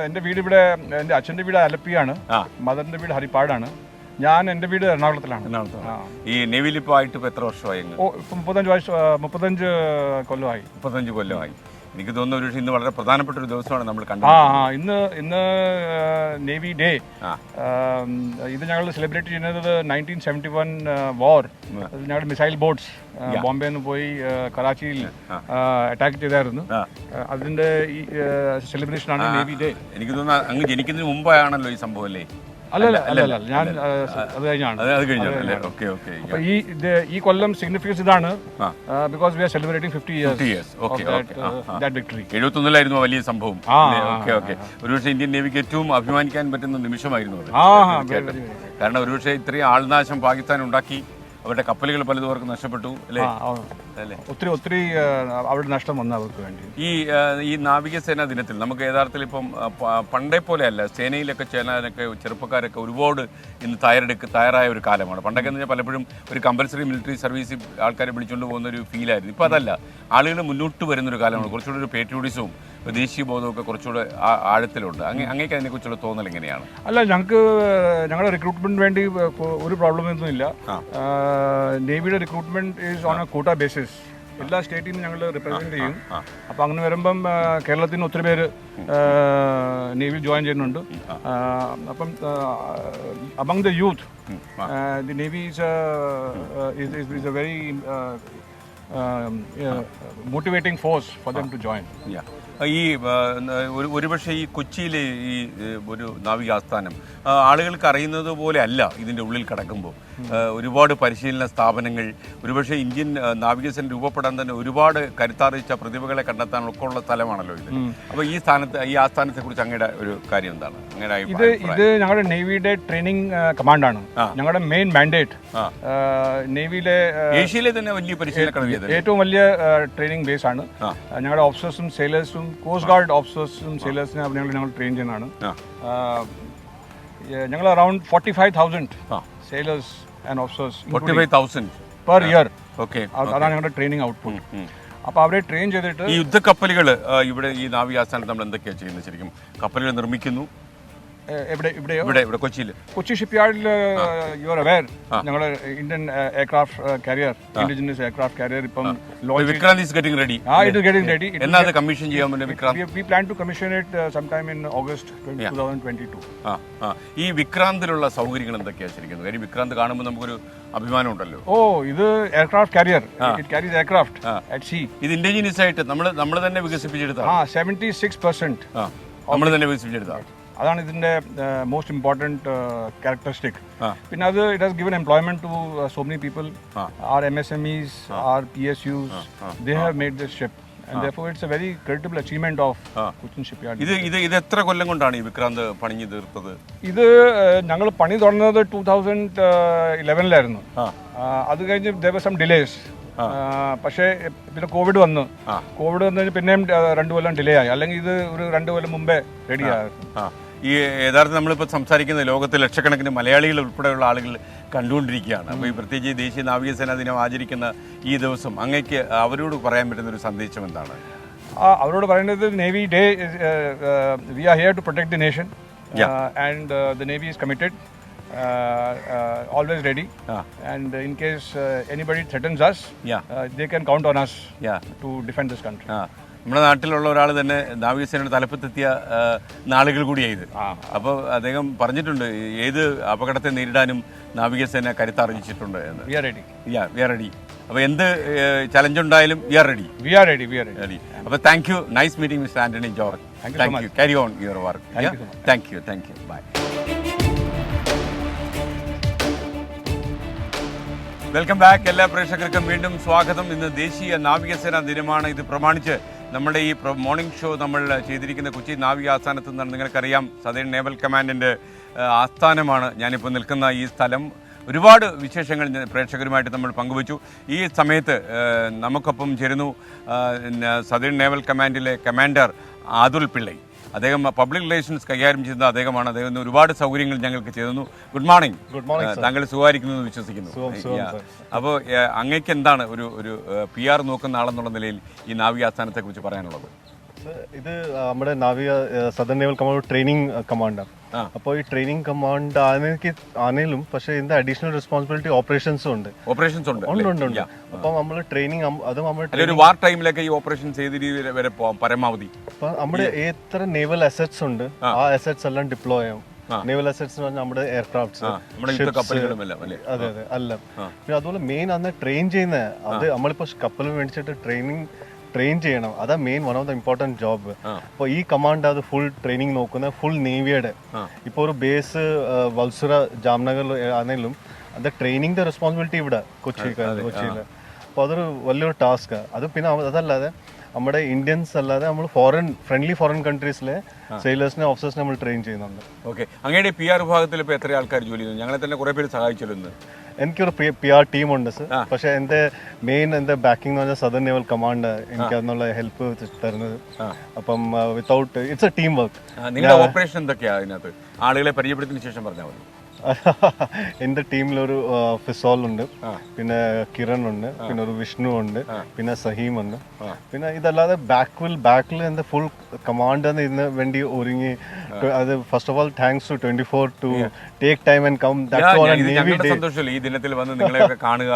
Speaker 11: എൻ്റെ വീട് ഇവിടെ, എൻ്റെ അച്ഛൻ്റെ വീട് ആലപ്പിയാണ്, മദറിൻ്റെ വീട് ഹരിപ്പാടാണ്. ഞാൻ എൻ്റെ വീട് എറണാകുളത്തിലാണ്.
Speaker 2: ഈ നേവിയിൽ ഇപ്പോൾ ആയിട്ട് ഇപ്പോൾ എത്ര വർഷമായി?
Speaker 11: ഇപ്പം 35 കൊല്ലമായി.
Speaker 2: 35 കൊല്ലമായി. എനിക്ക് തോന്നുന്നു ഒരു ഇന്ന് വളരെ പ്രധാനപ്പെട്ട ഒരു ദിവസമാണ് നമ്മൾ കണ്ടത്.
Speaker 11: ഇന്ന് നേവി ഡേ. ഇത് ഞങ്ങൾ സെലിബ്രേറ്റ് ചെയ്യുന്നത് 1971 വാർ. ഞങ്ങളുടെ മിസൈൽ ബോട്ട്സ് ബോംബെ നിന്ന് പോയി കറാച്ചിയിൽ അറ്റാക്ക് ചെയ്തായിരുന്നു. അതിന്റെ ഈ സെലിബ്രേഷനാണ് നേവി ഡേ.
Speaker 2: എനിക്ക് തോന്നുന്നു അങ്ങ് ജനിക്കുന്നതിന് മുമ്പാണല്ലോ ഈ സംഭവം അല്ലേ?
Speaker 11: അല്ല, ഞാൻ അത് കഴിഞ്ഞാണ്. അപ്പൊ ഈ കൊല്ലം സിഗ്നിഫിക്കൻസ് ഇതാണ്, because we R celebrating 50 years of that victory.
Speaker 2: 71 വലിയ സംഭവം. ഒരുപക്ഷെ ഇന്ത്യൻ നേവിക്ക് ഏറ്റവും അഭിമാനിക്കാൻ പറ്റുന്ന നിമിഷമായിരുന്നു അത്. കാരണം ഒരുപക്ഷെ ഇത്രയും ആൾനാശം പാകിസ്ഥാൻ ഉണ്ടാക്കി, അവരുടെ കപ്പലുകൾ പലതും നഷ്ടപ്പെട്ടു അല്ലേ?
Speaker 11: ഒത്തിരി അവരുടെ നഷ്ടം വന്നു അവർക്ക് വേണ്ടി.
Speaker 2: ഈ നാവികസേനാ ദിനത്തിൽ നമുക്ക് യഥാർത്ഥത്തിൽ ഇപ്പം പണ്ടേ പോലെയല്ല, സേനയിലൊക്കെ ചേരാനൊക്കെ ചെറുപ്പക്കാരൊക്കെ ഒരുപാട് ഇന്ന് തയ്യാറായ ഒരു കാലമാണ്. പണ്ടൊക്കെ എന്ന് പറഞ്ഞാൽ പലപ്പോഴും ഒരു കമ്പൽസറി മിലിറ്ററി സർവീസ് ആൾക്കാരെ വിളിച്ചുകൊണ്ട് പോകുന്ന ഒരു ഫീലായിരുന്നു. ഇപ്പോൾ അതല്ല, ആളുകൾ മുന്നോട്ട് വരുന്നൊരു കാലമാണ്. കുറച്ചുകൂടി ഒരു പേട്രിയോട്ടിസവും ദേശീയ ബോധമൊക്കെ കുറച്ചുകൂടെ ആഴത്തിലുണ്ട്. അങ്ങേക്ക് അതിനെക്കുറിച്ചുള്ള തോന്നൽ എങ്ങനെയാണ്?
Speaker 11: അല്ല, ഞങ്ങളുടെ റിക്രൂട്ട്മെന്റ് വേണ്ടി ഒരു പ്രോബ്ലം ഒന്നും ഇല്ല. നേവിയുടെ റിക്രൂട്ട്മെന്റ് ഈസ് ഓൺ എ കോട്ട ബേസിസ്. എല്ലാ സ്റ്റേറ്റിനും ഞങ്ങൾ റിപ്രസെന്റ് ചെയ്യും. അപ്പം അങ്ങനെ വരുമ്പം കേരളത്തിൽ നിന്ന് ഒത്തിരി പേര് നേവിയിൽ ജോയിൻ ചെയ്യുന്നുണ്ട്. അപ്പം among the youth the navy is a very motivating force for them to join.
Speaker 2: ഈ ഒരുപക്ഷെ ഈ കൊച്ചിയിലെ ഈ ഒരു നാവികാസ്ഥാനം ആളുകൾക്ക് അറിയുന്നത് പോലെ അല്ല. ഇതിൻ്റെ ഉള്ളിൽ കിടക്കുമ്പോൾ ഒരുപാട് പരിശീലന സ്ഥാപനങ്ങൾ, ഒരുപക്ഷെ ഇന്ത്യൻ നാവികസേന രൂപപ്പെടാൻ തന്നെ ഒരുപാട് കരുത്താർജിച്ച പ്രതിഭകളെ കണ്ടെത്താനൊക്കെ ഉള്ള സ്ഥലമാണല്ലോ ഇത്. അപ്പോൾ ഈ ആസ്ഥാനത്തെ കുറിച്ച് അങ്ങയുടെ ഒരു കാര്യം എന്താണ്?
Speaker 11: ഇത് ഞങ്ങളുടെ നേവിയുടെ ട്രെയിനിങ് കമാൻഡാണ്. ഞങ്ങളുടെ മെയിൻ മാൻഡേറ്റ് നേവിയിലെ
Speaker 2: ഏഷ്യയിലെ തന്നെ വലിയ പരിശീലന
Speaker 11: ഏറ്റവും വലിയ ട്രെയിനിങ് ബേസ് ആണ്. ഞങ്ങളുടെ ഓഫീസേഴ്സും സെയിലേഴ്സും കോസ്റ്റ് ഗാർഡ് ഓഫീസേഴ്സും സെയിലേഴ്സിനെ ഞങ്ങൾ ട്രെയിൻ ചെയ്യുന്നതാണ്. ഞങ്ങൾ around 45,000 sailors and officers,
Speaker 2: 45,000
Speaker 11: per year.
Speaker 2: അതാണ്
Speaker 11: ഞങ്ങളുടെ ട്രെയിനിങ് ഔട്ട്പുട്ട്. അപ്പോൾ അവരെ ട്രെയിൻ ചെയ്തിട്ട്
Speaker 2: ഈ യുദ്ധക്കപ്പലുകൾ ഇവിടെ ഈ നാവികാസ്ഥാനത്ത് നമ്മൾ എന്തൊക്കെയാണ് ചെയ്യുന്നത്? ശരിക്കും കപ്പലുകൾ നിർമ്മിക്കുന്നു. ഇവിടെ
Speaker 11: കൊച്ചി ഷിപ്പ്യാർഡിൽ യു ആർ അവെയർ, ഞങ്ങളുടെ Indian aircraft carrier, indigenous aircraft carrier ഇപ്പം
Speaker 2: Vikrant is getting ready.
Speaker 11: It is getting ready.
Speaker 2: എന്നാ അത് കമ്മീഷൻ ചെയ്യാൻ വേണ്ടി Vikrant?
Speaker 11: We plan to commission it sometime in August 2022.
Speaker 2: ഈ വിക്രാന്തിലുള്ള സൗകര്യങ്ങൾ എന്തൊക്കെയാണ് ശരിക്കും? കാര്യം വിക്രാന്ത് കാണുമ്പോൾ നമുക്കൊരു അഭിമാനം ഉണ്ടല്ലോ.
Speaker 11: ഇത് aircraft carrier, it carries aircraft at see. ഇത്
Speaker 2: ഇൻഡിജിനസ് ആയിട്ട് നമ്മൾ തന്നെ വികസിപ്പിച്ചെടുത്ത
Speaker 11: 76%
Speaker 2: നമ്മൾ തന്നെ വികസിപ്പിച്ചെടുത്ത.
Speaker 11: അതാണ് ഇതിന്റെ മോസ്റ്റ് ഇമ്പോർട്ടൻറ്റ് ക്യാരക്ടറിസ്റ്റിക്. പിന്നെ അത് it has given employment to so many people. Our MSMEs, our PSUs, they have made this ship and therefore it's a very creditable achievement of Cochin Shipyard.
Speaker 2: ഇത് എത്ര കൊല്ലം കൊണ്ടാണ് ഈ വിക്രാന്ത് പണിഞ്ഞു തീർത്തത്?
Speaker 11: ഇത് ഞങ്ങൾ പണി തുടങ്ങുന്നത് 2011-ലായിരുന്നു. അത് കഴിഞ്ഞ് there were some delays. പക്ഷേ പിന്നെ കോവിഡ് വന്നതിന് പിന്നെയും 2 കൊല്ലം ഡിലേ ആയി. അല്ലെങ്കിൽ ഇത് ഒരു 2 കൊല്ലം മുമ്പേ റെഡിയായിരുന്നു.
Speaker 2: ഈ യഥാർത്ഥം നമ്മളിപ്പോൾ സംസാരിക്കുന്ന ലോകത്ത് ലക്ഷക്കണക്കിന് മലയാളികൾ ഉൾപ്പെടെയുള്ള ആളുകൾ കണ്ടുകൊണ്ടിരിക്കുകയാണ്. അപ്പോൾ ഈ പ്രത്യേകിച്ച് ദേശീയ നാവികസേനാ ദിനം ആചരിക്കുന്ന ഈ ദിവസം അങ്ങേക്ക് അവരോട് പറയാൻ പറ്റുന്ന ഒരു സന്ദേശം എന്താണ്?
Speaker 11: അവരോട് പറയുന്നത് navy day, we are here to protect the nation and the navy is committed, always ready, and in case anybody threatens us, they can count on us to defend this country.
Speaker 2: നമ്മുടെ നാട്ടിലുള്ള ഒരാൾ തന്നെ നാവികസേനയുടെ തലപ്പത്തെത്തിയ നാളുകൾ കൂടിയായത്. അപ്പോൾ അദ്ദേഹം പറഞ്ഞിട്ടുണ്ട് ഏത് അപകടത്തെ നേരിടാനും നാവികസേന കരുത്താർജിച്ചിട്ടുണ്ട് എന്ന്.
Speaker 11: We are ready.
Speaker 2: We are ready. അപ്പോൾ എന്ത് ചലഞ്ച് ഉണ്ടായാലും we are ready.
Speaker 11: We are ready.
Speaker 2: അപ്പോൾ thank you. Nice meeting mister Antony George. Thank you. Carry on your work. Thank you. Bye. Welcome back. എല്ലാ പ്രേക്ഷകർക്കും വീണ്ടും സ്വാഗതം. ഇന്ന് ദേശീയ നാവികസേനാ ദിനമാണ്. ഇത് പ്രമാണിച്ച് നമ്മുടെ ഈ മോർണിംഗ് ഷോ നമ്മൾ ചെയ്തിരിക്കുന്ന കൊച്ചി നാവിക ആസ്ഥാനത്ത് നിന്നാണ്. നിങ്ങൾക്കറിയാം, സദേൺ നേവൽ കമാൻഡിൻ്റെ ആസ്ഥാനമാണ് ഞാനിപ്പോൾ നിൽക്കുന്ന ഈ സ്ഥലം. ഒരുപാട് വിശേഷങ്ങൾ പ്രേക്ഷകരുമായിട്ട് നമ്മൾ പങ്കുവച്ചു. ഈ സമയത്ത് നമുക്കൊപ്പം ചേരുന്നു സദേൺ നേവൽ കമാൻഡിലെ കമാൻഡർ അതുൽ പിള്ളൈ. അദ്ദേഹം പബ്ലിക് റിലേഷൻസ് കൈകാര്യം ചെയ്യുന്ന അദ്ദേഹമാണ്. അദ്ദേഹം ഒരുപാട് സൗകര്യങ്ങൾ ഞങ്ങൾക്ക് ചെയ്തു. Good morning. താങ്കൾ സുഖമായിരിക്കുന്നു എന്ന് വിശ്വസിക്കുന്നു. അപ്പോൾ അങ്ങേക്ക് എന്താണ് ഒരു PR നോക്കുന്ന ആളെന്നുള്ള നിലയിൽ ഈ നാവിക ആസ്ഥാനത്തെ കുറിച്ച് പറയാനുള്ളത്?
Speaker 8: ഇത് നമ്മുടെ നാവിക സദർൺ നേവൽ കമാൻഡ് ട്രെയിനിങ് കമാൻഡാണ്. അപ്പോൾ ഈ ട്രെയിനിങ് കമാൻഡ് ആണെങ്കിലും പക്ഷേ ഇതിന്റെ അഡീഷണൽ റെസ്പോൺസിബിലിറ്റി ഓപ്പറേഷൻസും ഉണ്ട്. ഉണ്ട്. അപ്പോൾ നമ്മൾ ട്രെയിനിങ് അത് നമ്മൾ
Speaker 2: ഒരു വാർ ടൈമിലൊക്കെ ഈ ഓപ്പറേഷൻസ് ഏത് രീതിയിൽ വരെ പരമാവധി
Speaker 8: അപ്പോൾ നമ്മുടെ എത്ര നേവൽ അസറ്റ്സ് ഉണ്ട് ആ അസറ്റ്സ് എല്ലാം ഡിപ്ലോയ് ചെയ്യും. നേവൽ അസറ്റ്സ് എന്ന് പറഞ്ഞാൽ നമ്മുടെ എയർക്രാഫ്റ്റ്സ്, അതെ അല്ല. പിന്നെ അതുപോലെ മെയിൻ അന്ന് ട്രെയിൻ ചെയ്യുന്ന അത് നമ്മളിപ്പോൾ കപ്പൽ മേടിച്ചിട്ട് ട്രെയിൻ ചെയ്യണം. അതാ main one of the important job. അപ്പോൾ ഈ കമാൻഡ് അത് ഫുൾ ട്രെയിനിങ് നോക്കുന്ന ഫുൾ നേവിയുടെ ഇപ്പോൾ ഒരു ബേസ് വത്സുര ജാംനഗറിൽ ആണെങ്കിലും അത് ട്രെയിനിങ്ങിൻ്റെ റെസ്പോൺസിബിലിറ്റി ഇവിടെ കൊച്ചിയിൽ. അപ്പോൾ അതൊരു വലിയൊരു ടാസ്ക്. അത് പിന്നെ അതല്ലാതെ നമ്മുടെ ഇന്ത്യൻസ് അല്ലാതെ നമ്മൾ ഫ്രണ്ട്ലി ഫോറിൻ കൺട്രീസിലെ സെയിലേഴ്സിനെ ഓഫീസേഴ്സിനെ നമ്മൾ ട്രെയിൻ ചെയ്യുന്നുണ്ട്.
Speaker 2: ഓക്കെ. അങ്ങയുടെ PR വിഭാഗത്തിൽ ഇപ്പോൾ എത്ര ആൾക്കാർ ജോലി ചെയ്യുന്നു? ഞങ്ങളെ തന്നെ കുറേ പേര് സഹായിച്ചല്ലോ.
Speaker 8: എനിക്കൊരു PR ടീമുണ്ട് സർ. പക്ഷേ എൻ്റെ ബാക്കിംഗ് എന്ന് പറഞ്ഞാൽ സദർൺ നേവൽ കമാൻഡ് എനിക്ക് അതിനുള്ള ഹെൽപ്പ് തരുന്നത്. അപ്പം without it's A team work.
Speaker 2: നിങ്ങളുടെ ഓപ്പറേഷൻ എന്തൊക്കെയാണ് അതിനകത്ത്? ആളുകളെ പരിചയപ്പെടുത്തിയതിനു ശേഷം പറഞ്ഞാൽ മതി.
Speaker 8: എൻ്റെ ടീമിലൊരു ഫിസോൾ ഉണ്ട്, പിന്നെ കിരൺ ഉണ്ട്, പിന്നെ ഒരു വിഷ്ണു ഉണ്ട്, പിന്നെ സഹീം ഉണ്ട്. പിന്നെ ഇതല്ലാതെ ബാക്കിൽ എൻ്റെ ഫുൾ കമാൻഡ് ഇതിന് വേണ്ടി ഒരുങ്ങി. അത് first of all thanks to 24 to take time and come.
Speaker 2: സന്തോഷമല്ലേ ഈ ദിനത്തിൽ വന്ന് നിങ്ങളെയൊക്കെ കാണുക,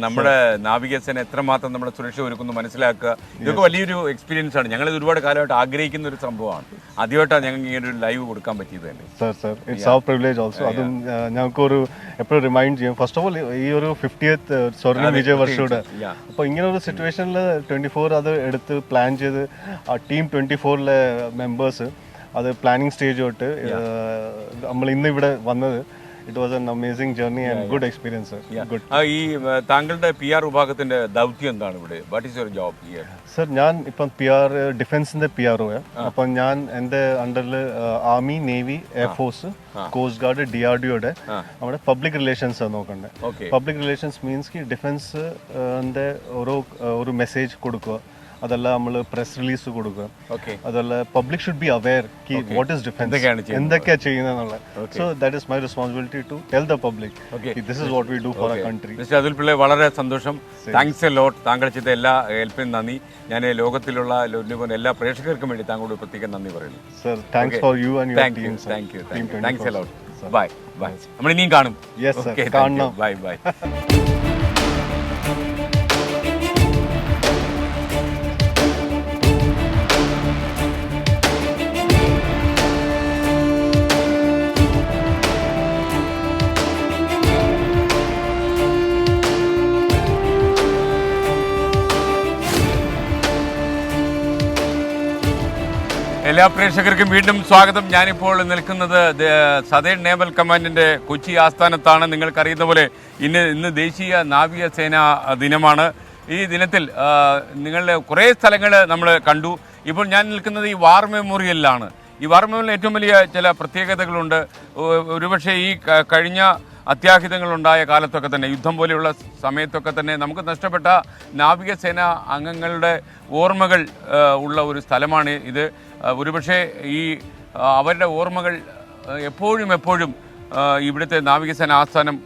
Speaker 2: നമ്മുടെ നാവികസേന എത്രമാത്രം നമ്മുടെ സുരക്ഷ ഒരുക്കുന്നു മനസ്സിലാക്കുക. ഇതൊക്കെ വലിയൊരു എക്സ്പീരിയൻസ് ആണ്. ഞങ്ങളിത് ഒരുപാട് കാലമായിട്ട് ആഗ്രഹിക്കുന്ന ഒരു സംഭവമാണ്. ആദ്യമായിട്ടാണ് ഞങ്ങൾക്ക് ഇങ്ങനെ ഒരു ലൈവ് കൊടുക്കാൻ പറ്റിയത് തന്നെ.
Speaker 8: Sir it's our privilege also. അതും ഞങ്ങൾക്കൊരു എപ്പോഴും റിമൈൻഡ് ചെയ്യും. ഫസ്റ്റ് ഓഫ് ഓൾ ഈ ഒരു 50th സ്വർണ്ണ വിജയ വർഷയുടെ അപ്പോൾ ഇങ്ങനെ ഒരു സിറ്റുവേഷനിൽ 24 അത് എടുത്ത് പ്ലാൻ ചെയ്ത് ആ ടീം 24ലെ മെമ്പേഴ്സ് അത് പ്ലാനിങ് സ്റ്റേജ് തൊട്ട് നമ്മൾ ഇന്ന് ഇവിടെ വന്നത്. It was an amazing journey and good experience, sir. Good.
Speaker 2: ഈ താങ്കളുടെ PR വിഭാഗത്തിന്റെ ദൗത്യം എന്താണ് ഇവിടെ? What is your job here?
Speaker 8: Sir ഞാൻ ഇപ്പം ഡിഫൻസിന്റെ PRO. അപ്പം ഞാൻ എൻ്റെ അണ്ടറിൽ army, navy, air force, coast guard, DRDOയുടെ നമ്മുടെ പബ്ലിക് റിലേഷൻസ് നോക്കണ്ടേ. പബ്ലിക് റിലേഷൻസ് മീൻസ് കി ഡിഫൻസ് ഒരു മെസ്സേജ് കൊടുക്കുക, അതല്ല നമ്മൾ പ്രസ് റിലീസ് കൊടുക്കുക, അതല്ല പബ്ലിക് ഷുഡ് ബി അവെയർ കി വാട്ട് ഈസ് ഡിഫൻസ്, എന്തൊക്കെയാണ് ചെയ്യുന്നത്. So that is my responsibility to tell the public this is what we do for our country.
Speaker 2: Mister Atul Pillai, വളരെ സന്തോഷം. താങ്ക്സ് എ ലോട്ട്. താങ്കൾ ചെയ്ത എല്ലാ ഹെൽപ്പിനും നന്ദി. ഞാൻ ലോകത്തിലുള്ള എല്ലാ പ്രേക്ഷകർക്കും വേണ്ടി താങ്കളോട് പ്രത്യേകം നന്ദി പറയുന്നു.
Speaker 8: Sir thanks for you and your team.
Speaker 2: Thanks a lot. Bye. നമ്മൾ ഇനിയും കാണും.
Speaker 8: യെസ് സർ, കാണണം.
Speaker 2: ബൈ. എല്ലാ പ്രേക്ഷകർക്കും വീണ്ടും സ്വാഗതം. ഞാനിപ്പോൾ നിൽക്കുന്നത് സദേൺ നേവൽ കമാൻഡിൻ്റെ കൊച്ചി ആസ്ഥാനത്താണ്. നിങ്ങൾക്കറിയുന്ന പോലെ ഇന്ന് ദേശീയ നാവികസേനാ ദിനമാണ്. ഈ ദിനത്തിൽ നിങ്ങളുടെ കുറേ സ്ഥലങ്ങൾ നമ്മൾ കണ്ടു. ഇപ്പോൾ ഞാൻ നിൽക്കുന്നത് ഈ വാർ മെമ്മോറിയലിലാണ്. ഈ വാർ മെമ്മോറിയലിൽ ഏറ്റവും വലിയ ചില പ്രത്യേകതകളുണ്ട്. ഒരുപക്ഷെ ഈ കഴിഞ്ഞ അത്യാഹിതങ്ങളുണ്ടായ കാലത്തൊക്കെ തന്നെ, യുദ്ധം പോലെയുള്ള സമയത്തൊക്കെ തന്നെ നമുക്ക് നഷ്ടപ്പെട്ട നാവികസേന അംഗങ്ങളുടെ ഓർമ്മകൾ ഉള്ള ഒരു സ്ഥലമാണ് ഇത്. ഒരുപക്ഷെ ഈ അവരുടെ ഓർമ്മകൾ എപ്പോഴും ഇവിടുത്തെ നാവികസേന ആസ്ഥാനം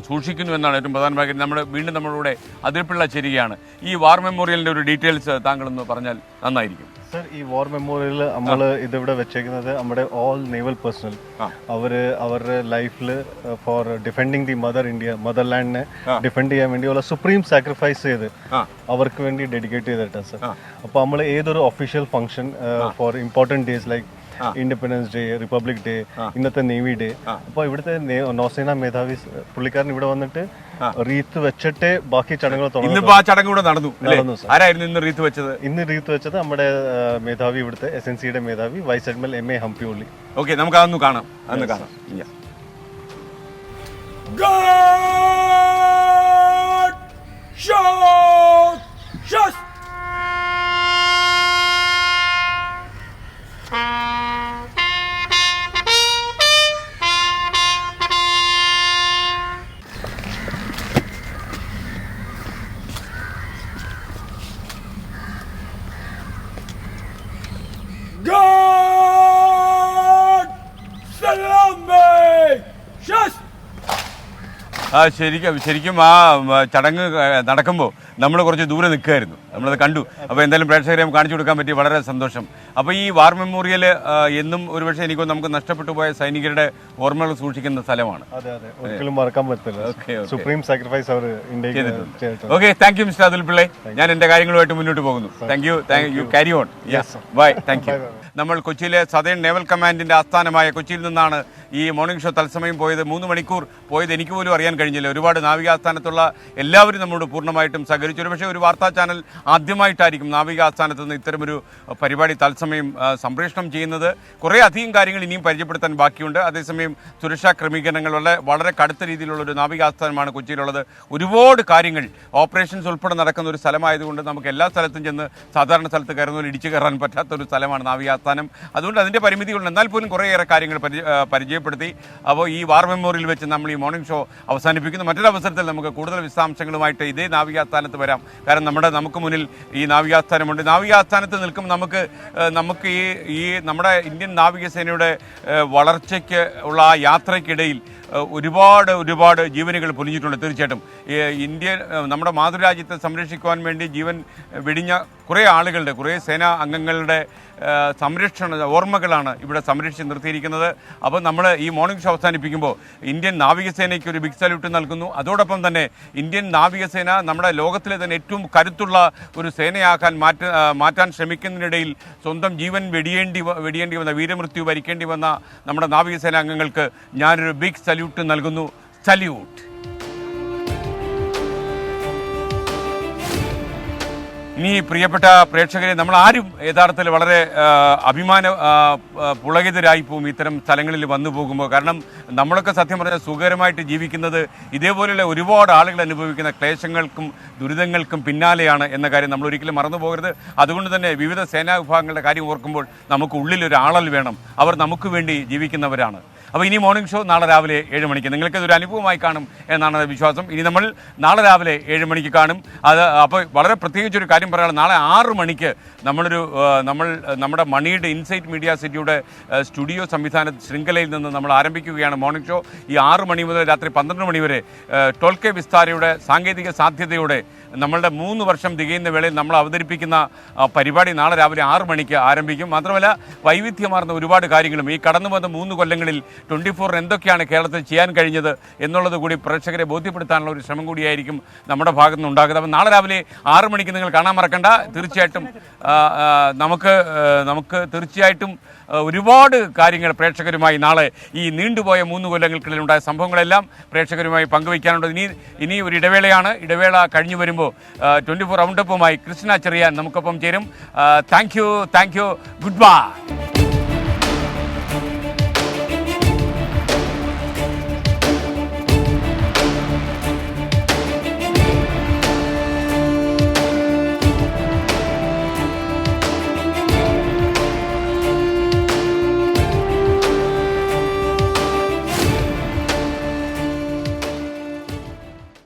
Speaker 2: സൂക്ഷിക്കുന്നു എന്നാണ് ഏറ്റവും പ്രധാനമായ കാര്യം. വീണ്ടും നമ്മളുടെ അതുൽ പിള്ള ചേരുകയാണ്. ഈ വാർ മെമ്മോറിയലിൻ്റെ ഒരു ഡീറ്റെയിൽസ് താങ്കളൊന്ന് പറഞ്ഞാൽ നന്നായിരിക്കും.
Speaker 8: സർ, ഈ വാർ മെമ്മോറിയൽ നമ്മൾ ഇതിവിടെ വെച്ചേക്കുന്നത് നമ്മുടെ ഓൾ നേവൽ പേഴ്സണൽ അവരുടെ ലൈഫിൽ ഫോർ ഡിഫെൻഡിങ് ദി മദർലാൻഡിനെ ഡിഫെൻഡ് ചെയ്യാൻ വേണ്ടിയുള്ള സുപ്രീം സാക്രിഫൈസ് ചെയ്ത് അവർക്ക് വേണ്ടി ഡെഡിക്കേറ്റ് ചെയ്തിട്ടാണ് സർ. അപ്പോൾ നമ്മൾ ഏതൊരു official function four important days like independence day, republic day, ഇന്നത്തെ നേവി ഡേ, അപ്പോൾ ഇവിടുത്തെ നൗസേന മേധാവി പുള്ളിക്കാരൻ ഇവിടെ വന്നിട്ട് റീത്ത് വെച്ചിട്ട് ബാക്കി ചടങ്ങുകൾ
Speaker 2: നടന്നു. ആരായിരുന്നു ഇന്ന് റീത്ത് വെച്ചത്?
Speaker 8: ഇന്ന് റീത്ത് വെച്ചത് നമ്മുടെ മേധാവി, ഇവിടുത്തെ SNCയുടെ മേധാവി വൈസ് അഡ്മിറൽ MA ഹംപിയോളി.
Speaker 2: ഓക്കെ, നമുക്ക് അതൊന്ന് കാണാം. ശരിക്കും ആ ചടങ്ങ് നടക്കുമ്പോൾ നമ്മൾ കുറച്ച് ദൂരെ നിൽക്കുമായിരുന്നു, നമ്മളത് കണ്ടു. അപ്പോൾ എന്തായാലും പ്രേക്ഷകരെ കാണിച്ചു കൊടുക്കാൻ പറ്റി, വളരെ സന്തോഷം. അപ്പോൾ ഈ വാർ മെമ്മോറിയൽ എന്നും ഒരുപക്ഷെ എനിക്ക് നമുക്ക് നഷ്ടപ്പെട്ടു പോയ സൈനികരുടെ ഓർമ്മകൾ സൂക്ഷിക്കുന്ന സ്ഥലമാണ്.
Speaker 1: ഒരിക്കലും മറക്കാൻ പറ്റില്ല. സുപ്രീം സാക്രിഫൈസ് അവർ
Speaker 2: ചെയ്തിട്ടുണ്ട്. Okay, thank you mister Atul Pillai. ഞാൻ എൻ്റെ കാര്യങ്ങളുമായിട്ട് മുന്നോട്ട് പോകുന്നു. Thank you carry on. Bye. Thank you. നമ്മൾ കൊച്ചിയിലെ സദേൺ നേവൽ കമാൻഡിൻ്റെ ആസ്ഥാനമായ കൊച്ചിയിൽ നിന്നാണ് ഈ മോർണിംഗ് ഷോ തത്സമയം പോയത്. 3 മണിക്കൂർ പോയത് എനിക്ക് പോലും അറിയാൻ കഴിഞ്ഞില്ല. ഒരുപാട് നാവികാസ്ഥാനത്തുള്ള എല്ലാവരും നമ്മോട് പൂർണ്ണമായിട്ടും സഹകരിച്ചു. ഒരുപക്ഷെ ഒരു വാർത്താ ചാനൽ ആദ്യമായിട്ടായിരിക്കും നാവികാസ്ഥാനത്ത് നിന്ന് ഇത്തരമൊരു പരിപാടി തത്സമയം സംപ്രേഷണം ചെയ്യുന്നത്. കുറേ അധികം കാര്യങ്ങൾ ഇനിയും പരിചയപ്പെടുത്താൻ ബാക്കിയുണ്ട്. അതേസമയം സുരക്ഷാ ക്രമീകരണങ്ങൾ വളരെ കടുത്ത രീതിയിലുള്ളൊരു നാവികാസ്ഥാനമാണ് കൊച്ചിയിലുള്ളത്. ഒരുപാട് കാര്യങ്ങൾ ഓപ്പറേഷൻസ് ഉൾപ്പെടെ നടക്കുന്ന ഒരു സ്ഥലമായതുകൊണ്ട് നമുക്ക് എല്ലാ സ്ഥലത്തും ചെന്ന് സാധാരണ സ്ഥലത്ത് കയറുന്നതിൽ ഇടിച്ചു കയറാൻ പറ്റാത്തൊരു സ്ഥലമാണ് നാവികാസ്ഥാനം. അതുകൊണ്ട് അതിൻ്റെ പരിമിതികളുണ്ട്. എന്നാൽ പോലും കുറേയേറെ കാര്യങ്ങൾ പരിചയപ്പെടുത്തി. അപ്പോൾ ഈ വാർ മെമ്മോറിയൽ വെച്ച് നമ്മൾ ഈ മോർണിംഗ് ഷോ അവസാനിപ്പിക്കുന്നു. മറ്റൊരു അവസരത്തിൽ നമുക്ക് കൂടുതൽ വിശദാംശങ്ങളുമായിട്ട് ഇതേ നാവികാസ്ഥാനത്ത് വരാം. കാരണം നമുക്ക് മുന്നിൽ ഈ നാവികാസ്ഥാനമുണ്ട്. നാവികാസ്ഥാനത്ത് നിൽക്കുമ്പോൾ നമുക്ക് ഈ നമ്മുടെ ഇന്ത്യൻ നാവികസേനയുടെ വളർച്ചയ്ക്ക് ഉള്ള ആ യാത്രയ്ക്കിടയിൽ ഒരുപാട് ജീവനുകൾ പൊലിഞ്ഞിട്ടുണ്ട്. തീർച്ചയായിട്ടും നമ്മുടെ മാതൃരാജ്യത്തെ സംരക്ഷിക്കുവാൻ വേണ്ടി ജീവൻ വെടിഞ്ഞ കുറേ ആളുകളുടെ, കുറേ സേനാ അംഗങ്ങളുടെ സംരക്ഷണ ഓർമ്മകളാണ് ഇവിടെ സംരക്ഷിച്ച് നിർത്തിയിരിക്കുന്നത്. അപ്പോൾ നമ്മൾ ഈ മോർണിംഗ് ഷോ അവസാനിപ്പിക്കുമ്പോൾ ഇന്ത്യൻ നാവികസേനയ്ക്ക് ഒരു ബിഗ് സല്യൂട്ട് നൽകുന്നു. അതോടൊപ്പം തന്നെ ഇന്ത്യൻ നാവികസേന നമ്മുടെ ലോകത്തിലെ തന്നെ ഏറ്റവും കരുത്തുള്ള ഒരു സേനയാക്കാൻ മാറ്റാൻ ശ്രമിക്കുന്നതിനിടയിൽ സ്വന്തം ജീവൻ വെടിയേണ്ടി വന്ന, വീരമൃത്യു വരിക്കേണ്ടി വന്ന നമ്മുടെ നാവികസേന അംഗങ്ങൾക്ക് ഞാനൊരു ബിഗ് സല്യൂട്ട് നൽകുന്നു. സല്യൂട്ട്. ഇനി പ്രിയപ്പെട്ട പ്രേക്ഷകരെ, നമ്മൾ ആരും യഥാർത്ഥത്തിൽ വളരെ പുളകിതരായി പോകും ഇത്തരം സ്ഥലങ്ങളിൽ വന്നു പോകുമ്പോൾ. കാരണം നമ്മളൊക്കെ സത്യം പറഞ്ഞാൽ സുഖകരമായിട്ട് ജീവിക്കുന്നത് ഇതേപോലെയുള്ള ഒരുപാട് ആളുകൾ അനുഭവിക്കുന്ന ക്ലേശങ്ങൾക്കും ദുരിതങ്ങൾക്കും പിന്നാലെയാണ് എന്ന കാര്യം നമ്മൾ ഒരിക്കലും മറന്നു പോകരുത്. അതുകൊണ്ട് തന്നെ വിവിധ സേനാ വിഭാഗങ്ങളുടെ കാര്യം ഓർക്കുമ്പോൾ നമുക്ക് ഉള്ളിലൊരാളൽ വേണം. അവർ നമുക്ക് വേണ്ടി ജീവിക്കുന്നവരാണ്. അപ്പോൾ ഇനി മോർണിംഗ് ഷോ നാളെ രാവിലെ 7 മണിക്ക് നിങ്ങൾക്കതൊരു അനുഭവമായി കാണും എന്നാണ് വിശ്വാസം. ഇനി നമ്മൾ നാളെ രാവിലെ 7 മണിക്ക് കാണും. അപ്പോൾ വളരെ പ്രത്യേകിച്ചൊരു കാര്യം പറയുകയാണ്. നാളെ 6 മണിക്ക് നമ്മുടെ മണിയുടെ ഇൻസൈറ്റ് മീഡിയ സിറ്റിയുടെ സ്റ്റുഡിയോ സംവിധാന ശൃംഖലയിൽ നിന്ന് നമ്മൾ ആരംഭിക്കുകയാണ് മോർണിംഗ് ഷോ. ഈ 6 മണി മുതൽ രാത്രി 12 മണി വരെ 12K വിസ്താരയുടെ സാങ്കേതിക സാധ്യതയോടെ നമ്മളുടെ 3 വർഷം തികയുന്ന വേളയിൽ നമ്മൾ അവതരിപ്പിക്കുന്ന പരിപാടി നാളെ രാവിലെ 6 മണിക്ക് ആരംഭിക്കും. മാത്രമല്ല വൈവിധ്യമാർന്ന ഒരുപാട് കാര്യങ്ങളും ഈ കടന്നു വന്ന 3 കൊല്ലങ്ങളിൽ 24 എന്തൊക്കെയാണ് കേരളത്തിൽ ചെയ്യാൻ കഴിഞ്ഞത് എന്നുള്ളത് കൂടി പ്രേക്ഷകരെ ബോധ്യപ്പെടുത്താനുള്ള ഒരു ശ്രമം കൂടിയായിരിക്കും നമ്മുടെ ഭാഗത്തു നിന്ന് ഉണ്ടാകുന്നത്. അപ്പോൾ നാളെ രാവിലെ 6 മണിക്ക് നിങ്ങൾ കാണാൻ മറക്കണ്ട. തീർച്ചയായിട്ടും നമുക്ക് തീർച്ചയായിട്ടും ഒരുപാട് കാര്യങ്ങൾ പ്രേക്ഷകരുമായി നാളെ ഈ നീണ്ടുപോയ 3 കൊല്ലങ്ങൾക്കിടയിൽ ഉണ്ടായ സംഭവങ്ങളെല്ലാം പ്രേക്ഷകരുമായി പങ്കുവയ്ക്കാനുണ്ട്. ഇനി ഒരു ഇടവേളയാണ്. ഇടവേള കഴിഞ്ഞു വരുമ്പോൾ 24 റൗണ്ടപ്പുമായി കൃഷ്ണ ചെറിയാൻ നമുക്കൊപ്പം ചേരും. Thank you. Good bye.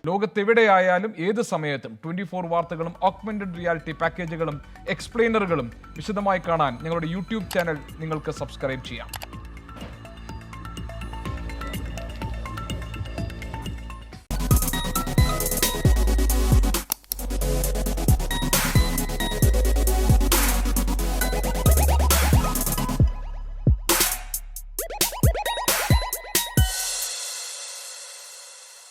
Speaker 11: ലോകത്തെവിടെയായാലും ഏത് സമയത്തും 24 വാർത്തകളും ഓഗ്മെന്റഡ് റിയാലിറ്റി പാക്കേജുകളും എക്സ്പ്ലെയിനറുകളും വിശദമായി കാണാൻ ഞങ്ങളുടെ യൂട്യൂബ് ചാനൽ നിങ്ങൾക്ക് സബ്സ്ക്രൈബ് ചെയ്യാം.